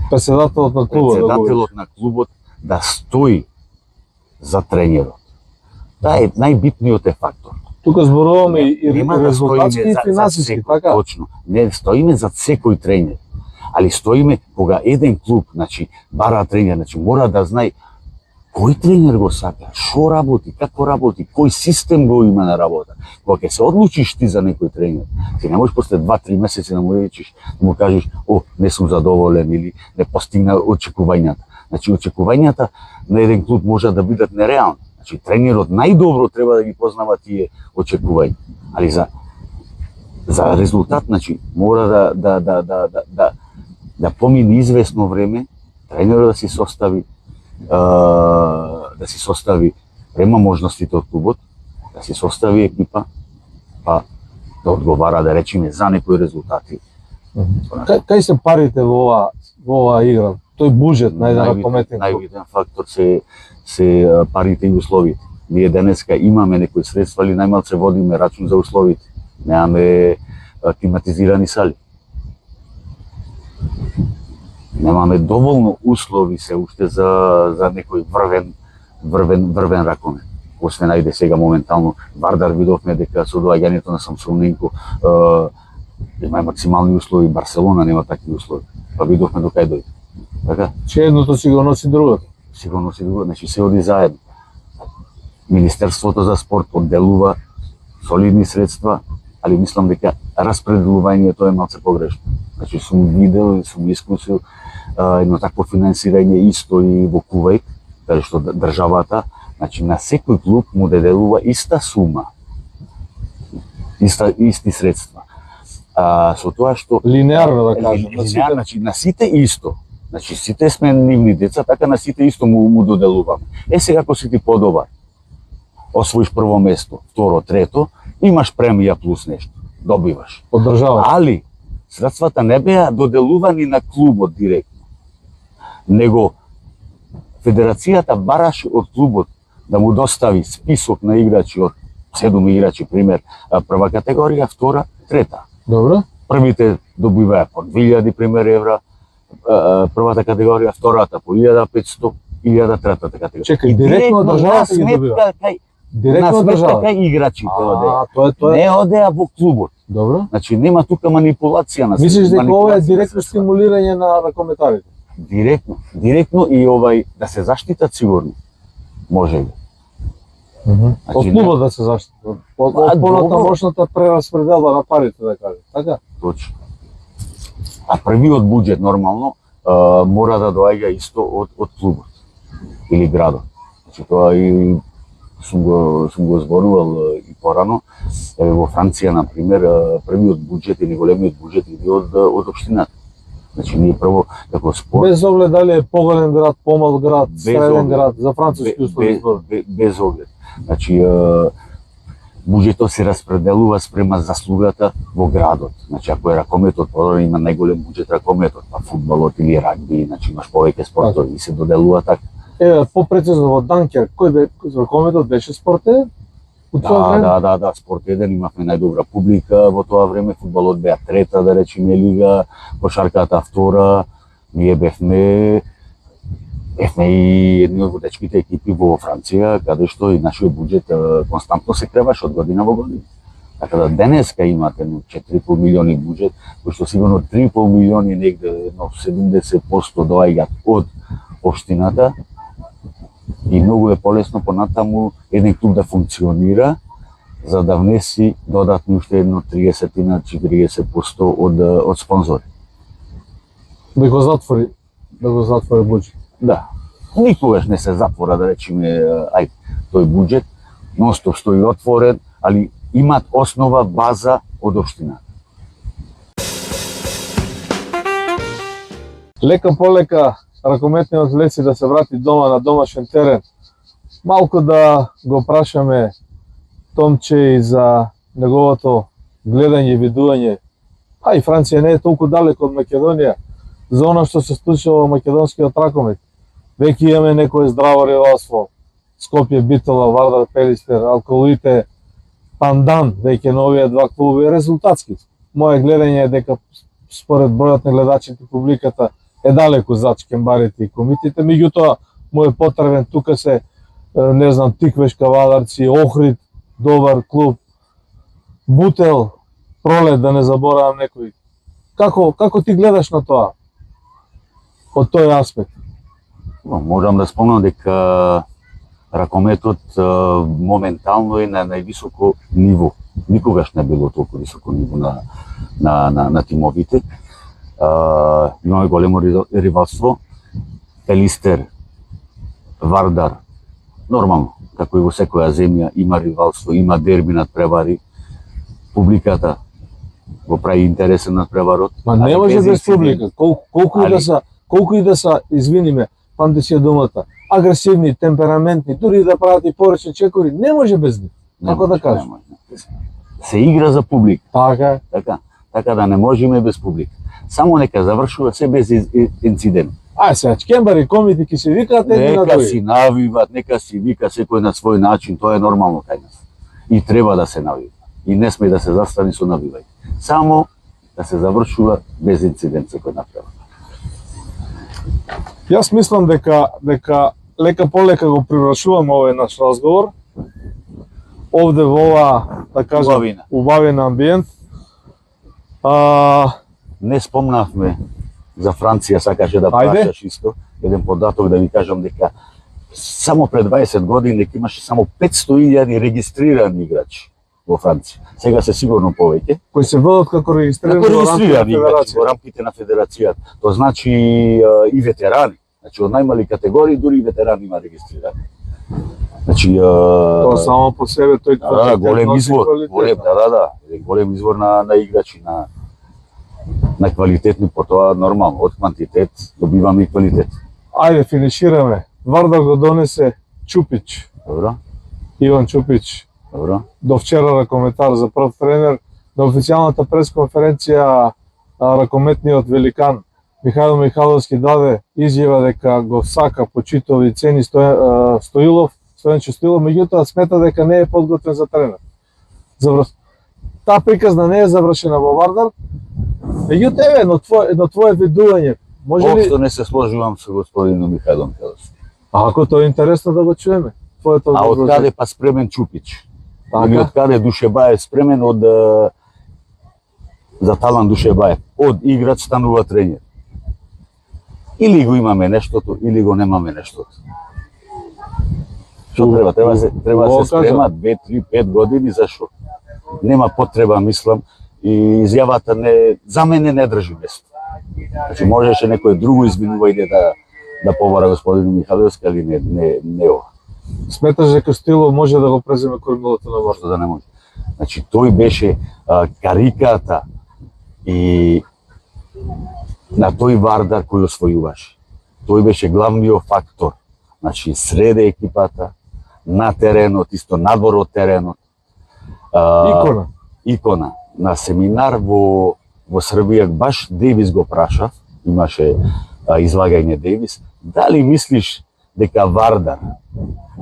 [SPEAKER 1] Председателот на клубот.
[SPEAKER 2] Председателот на клубот да стои за тренерот. Тоа е најбитниот фактор.
[SPEAKER 1] Тука зборуваме и резултатски и финансиски, така?
[SPEAKER 2] Точно. Не стоиме за секој тренер, али стоиме кога еден клуб, значи бара тренер, значи мора да знае кој тренер го сака, што работи, како работи, кој систем го има на работа. Кога ќе се одлучиш ти за некој тренер, ти не можеш после 2-3 месеци да му речеш, да му кажеш, не сум задоволен или не постигна очекувањата. Значи очекувањата на еден клуб може да бидат нереални. Значи тренерот најдобро треба да ги познава тие очекувања, али за резултат, значи мора да помине известно време, тренерот да си состави према можностите од клубот, да си состави екипа, па да одговара, да речеме, за некои резултати.
[SPEAKER 1] Кај се парите во оваа игра? Тој буџет на еден ракометен клуб?
[SPEAKER 2] Најбитен фактор се парите и условите. Ние денеска имаме некои средства, али најмалце водиме рачун за условите. Немаме климатизирани сали. Немаме доволно услови се уште за некој врвен ракомет. Освен ајде сега моментално Вардар видовме дека со доаѓањето на Самсоненко има максимални услови, Барселона нема такви услови. Па видовме до кај дојде. Така?
[SPEAKER 1] Че едното си го носи другото.
[SPEAKER 2] Си го носи другото, значи се оди заедно. Министерството за спорт одделува солидни средства, али мислам дека распределувањето е малце погрешно. Значи сум видел и сум искусил едно такво финансирање исто и во Кувајт, каде што државата, значи на секој клуб му доделува иста сума, исти средства. Со тоа што
[SPEAKER 1] линеарно да кажем,
[SPEAKER 2] значи на сите исто. Значи сите сме нивни деца, така на сите исто му доделуваме. Сега ако си ти подобар, освоиш прво место, второ, трето, имаш премија плюс нешто, добиваш.
[SPEAKER 1] Од држава.
[SPEAKER 2] Али средствата не беа доделувани на клубот директно, него федерацијата бараше од клубот да му достави список на играчи од 7 играчи, пример, прва категорија, втора, трета.
[SPEAKER 1] Добро.
[SPEAKER 2] Првите добиваја по 2000 пример евра, првата категорија, втората по 1500, 1000 третата категорија.
[SPEAKER 1] Чекај, директно од државата ги добива? Директно
[SPEAKER 2] на
[SPEAKER 1] од држава.
[SPEAKER 2] сметка играчите одеа.
[SPEAKER 1] Тоа е.
[SPEAKER 2] Не одеа во клубот.
[SPEAKER 1] Добро.
[SPEAKER 2] Значи нема тука манипулација на
[SPEAKER 1] Мислиш дека ова е
[SPEAKER 2] манипулација на
[SPEAKER 1] директно
[SPEAKER 2] средства.
[SPEAKER 1] стимулирање на ракометарите?
[SPEAKER 2] Директно и да се заштитат сигурно. Може би.
[SPEAKER 1] Од клубот да се заштити. Од понатамошната прераспределба на парите, да кажем. Така?
[SPEAKER 2] Точно. А првиот буџет нормално мора да доаѓа исто од клубот или градот. Значи тоа и сум го зборувал и порано. Еве во Франција на пример првиот буџет или големиот буџет иде од општината. Значи ние прво како спорт
[SPEAKER 1] Без оглед дали е поголем град, помал град,
[SPEAKER 2] Без
[SPEAKER 1] среден
[SPEAKER 2] оглед.
[SPEAKER 1] град, за француски услови збор.
[SPEAKER 2] без оглед. Значи буџетот се распределува спрема заслугата во градот. Значи ако е ракометот, подобро има најголем буџет ракометот, па фудбалот или рагби, значи имаш повеќе спортови и се доделува така.
[SPEAKER 1] Еве, попрецизно во Данкер, кој ракометот беше спорте? У тоа време?
[SPEAKER 2] Да, спорт 1 имавме најдобра публика во тоа време, фудбалот беа трета, да речеме лига, кошарката втора, ние бевме и едни од водечките екипи во Франција, каде што и нашиот буџет константно се креваше од година во година. Така да денеска имате 4,5 милиони буџет, кој што сигурно 3,5 милиони негде едно 70% доаѓаат од општината. И многу е полесно понатаму еден клуб да функционира за да внеси додатно уште едно 30-40% од спонзори.
[SPEAKER 1] Да го затвори буџет.
[SPEAKER 2] Да. Никогаш не се затвора, да речеме, тој буџет, ностоп стои отворен, али имат основа, база од општина.
[SPEAKER 1] Лека полека ракометниот леци да се врати дома на домашен терен. Малку да го прашаме Томче и за неговото гледање и видување. А и Франција не е толку далеко од Македонија. За она што се случува во македонскиот ракомет. Веќе имаме некое здраво ревалство. Скопје, Битола, Вардар, Пелистер, Алколуите, Пандан, веќе на овие два клубови резултатски. Моје гледање е дека според бројот на гледачите публиката е далеку зад Шкембарите и Комитите, меѓутоа мој потребен тука се не знам Тиквеш, Кавадарци, Охрид, добар клуб, Бутел, Пролет, да не заборавам некој. Како ти гледаш на тоа? Од тој аспект?
[SPEAKER 2] Можам да спомнам дека ракометот моментално е на највисоко ниво. Никогаш не било толку високо ниво на тимовите. Имаме големо ривалство. Пелистер, Вардар, нормално, како и во секоја земја има ривалство, има дерби над превари. Публиката го прави интересен над преварот.
[SPEAKER 1] Ма не може без публика. Колку и да са, извиниме, памти си думата, агресивни, темпераментни, дури да прават и поречни чекори, не може без нив. Како да кажеш?
[SPEAKER 2] Се игра за публика.
[SPEAKER 1] Така.
[SPEAKER 2] Така да не можеме без публика. Само нека завршува се без инцидент.
[SPEAKER 1] Сега, Шкембари, Комити ќе се викаат едни на
[SPEAKER 2] Нека
[SPEAKER 1] други.
[SPEAKER 2] си навиват, нека си вика секој на свој начин, тоа е нормално кај нас. И треба да се навива. И не сме да се застани со навивање. Само да се завршува без инцидент секој направа.
[SPEAKER 1] Јас мислам дека лека полека го привршуваме овој наш разговор. Овде во ова, да кажам, убавен амбиент.
[SPEAKER 2] Не спомнавме за Франција, сакаше да прашаш исто. Еден податок да ви кажам дека само пред 20 години дека имаше само 500.000 регистрирани играчи во Франција. Сега се сигурно повеќе.
[SPEAKER 1] Кои се водат како регистрирани
[SPEAKER 2] во рамките на федерацијата. Тоа значи и ветерани. Значи од најмали категории дури и ветерани има регистрирани. Значи
[SPEAKER 1] тоа само по себе тој
[SPEAKER 2] голем извор, голем извор на играчи на квалитетни, потоа нормално, од квантитет добиваме и квалитет.
[SPEAKER 1] Ајде, финишираме. Вардар го донесе Чупич.
[SPEAKER 2] Добро.
[SPEAKER 1] Иван Чупич.
[SPEAKER 2] Добро.
[SPEAKER 1] До вчера ракометар за прв тренер. На официјалната пресконференција ракометниот великан Михаил Михайловски даде изјава дека го сака, почитува и цени Стојанчо Стоилов, меѓутоа смета дека не е подготвен за тренер. Таа приказна не е завршена во Вардар. Меѓутоа, едно твое видување, може ли...
[SPEAKER 2] Општо не се сложувам со господинот Михаил Михайловски.
[SPEAKER 1] Ако тоа е интересно да го чуеме. твоето
[SPEAKER 2] А од
[SPEAKER 1] образование?
[SPEAKER 2] каде па спремен Чупич? Или
[SPEAKER 1] Така?
[SPEAKER 2] од каде Душебаев спремен од за талант Душебаев? Од играч станува тренер. Или го имаме нештото, или го немаме нештото. Што треба? Треба
[SPEAKER 1] Убаво
[SPEAKER 2] се спрема 2, 3, 5 години, зашо? Нема потреба, мислам, и изјавата за мене не држи место. Значи, можеше некој друго изминување да побара господин Михалевски, али не ова.
[SPEAKER 1] Сметаш дека Стилов може да го преземе кормилото на Вардар?
[SPEAKER 2] Што да не може. Значи, тој беше кариката и на тој Вардар кој освојуваше. Тој беше главниот фактор. Значи, среде екипата, на теренот, исто надвор од теренот.
[SPEAKER 1] Икона.
[SPEAKER 2] Икона. На семинар во Србија, баш Девис го прашав, имаше излагање Девис, дали мислиш дека Вардар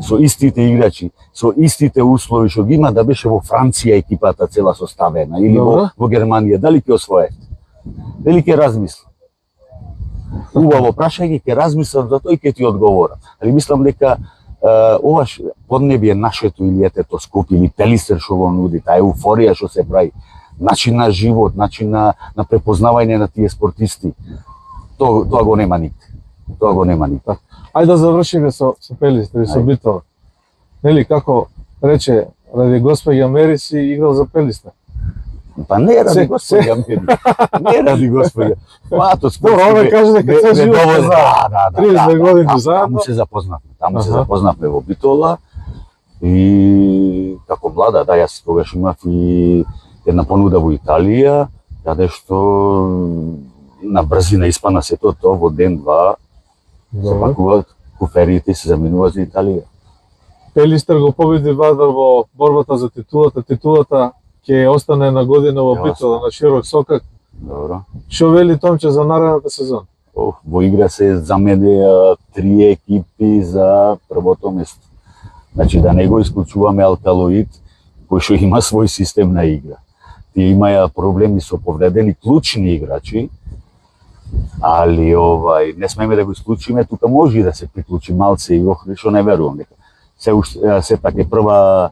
[SPEAKER 2] со истите играчи, со истите услови што ги има да беше во Франција екипата цела составена или во Германија, дали ќе освои? Дали ќе размисли? Убаво прашање, ќе размислам за тоа и ќе ти одговорам. Али мислам дека ова поднебие нашето или етето Скопје или Пелистер што го нуди, таа еуфорија што се прави, начин на живот, начин на препознавање на тие спортисти, тоа го нема нигде. Тоа го нема нигде.
[SPEAKER 1] Ајде да завршиме со Пелистер и со Битола. Нели, како рече, ради господја Мери си играл за Пелистер.
[SPEAKER 2] Па не ради господја Мери. Не ради господја. Пато
[SPEAKER 1] Добро, ова каже дека се живот
[SPEAKER 2] да,
[SPEAKER 1] 30 години заедно.
[SPEAKER 2] Таму се запознавме. Таму се запознавме во Битола и како млада, да, јас тогаш имав и една понуда во Италија, каде што на брзина испана сето тоа во ден-два се пакуваат куферите и се заминува за Италија.
[SPEAKER 1] Пелистер го победи Вардар во борбата за титулата. Титулата ќе остане на година во Битола на широк сокак.
[SPEAKER 2] Добро.
[SPEAKER 1] Што вели Томче за наредната сезона?
[SPEAKER 2] Во игра се за мене 3 екипи за првото место. Значи да не го исклучуваме Алкалоид, кој што има свој систем на игра. Тие имаја проблеми со повредени клучни играчи, али не смеме да го исклучиме, тука може и да се приклучи малце и Охри, што не верувам дека. Сепак е прва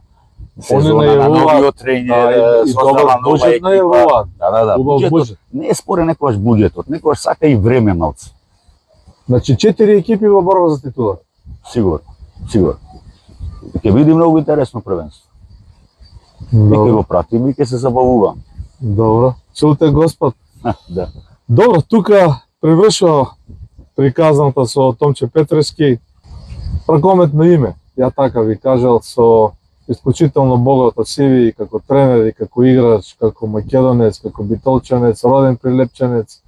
[SPEAKER 2] сезона на новиот тренер, создава нова екипа. Да, буџетот не е спорен некогаш буџетот, некогаш сака и време малце.
[SPEAKER 1] Значи 4 екипи во борба за титула.
[SPEAKER 2] Сигурно. Ќе биде многу интересно првенство. И ќе го пратиме и ќе се забавуваме.
[SPEAKER 1] Добро. Чулте Господ.
[SPEAKER 2] Да.
[SPEAKER 1] Добро, тука привршува приказната со Томче Петрески. Пракометно име, ја така ви кажал, со исклучително богато CV и како тренер, и како играч, како македонец, како битолчанец, роден прилепчанец.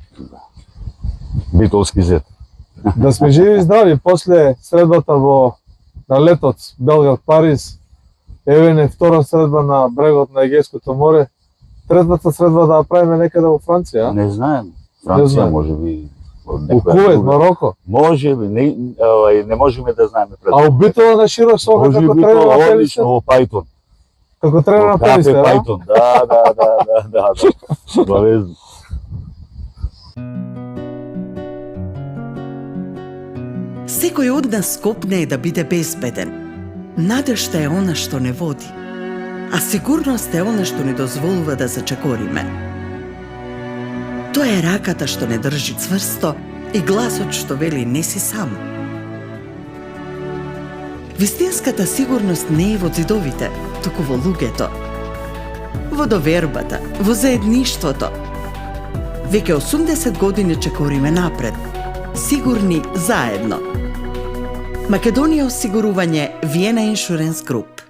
[SPEAKER 2] Битолски зет.
[SPEAKER 1] Да сме живи и здрави после средбата на летот Белград-Париз, еве втора средба на брегот на Егејското море, третата средба да ја правиме некаде во Франција.
[SPEAKER 2] Не знаем. Франција може би.
[SPEAKER 1] У Кувейт, Мароко.
[SPEAKER 2] Може би, не можеме да знаеме пред.
[SPEAKER 1] А у Битола на широк сокак како тренер на Пелистер?
[SPEAKER 2] Во Пајтон.
[SPEAKER 1] Како тренер на Пелистер, а?
[SPEAKER 2] Пајтон, да. Бавезно.
[SPEAKER 3] Секој од нас скопне да биде безбеден. Надежта е она што не води, а сигурност е она што ни дозволува да зачекориме. Тоа е раката што не држи цврсто и гласот што вели не си сам. Вистинската сигурност не е во ѕидовите, туку во луѓето. Во довербата, во заедништвото. Веќе 80 години чекориме напред, сигурни заедно. Македонија осигурување Виена Иншуренс Груп.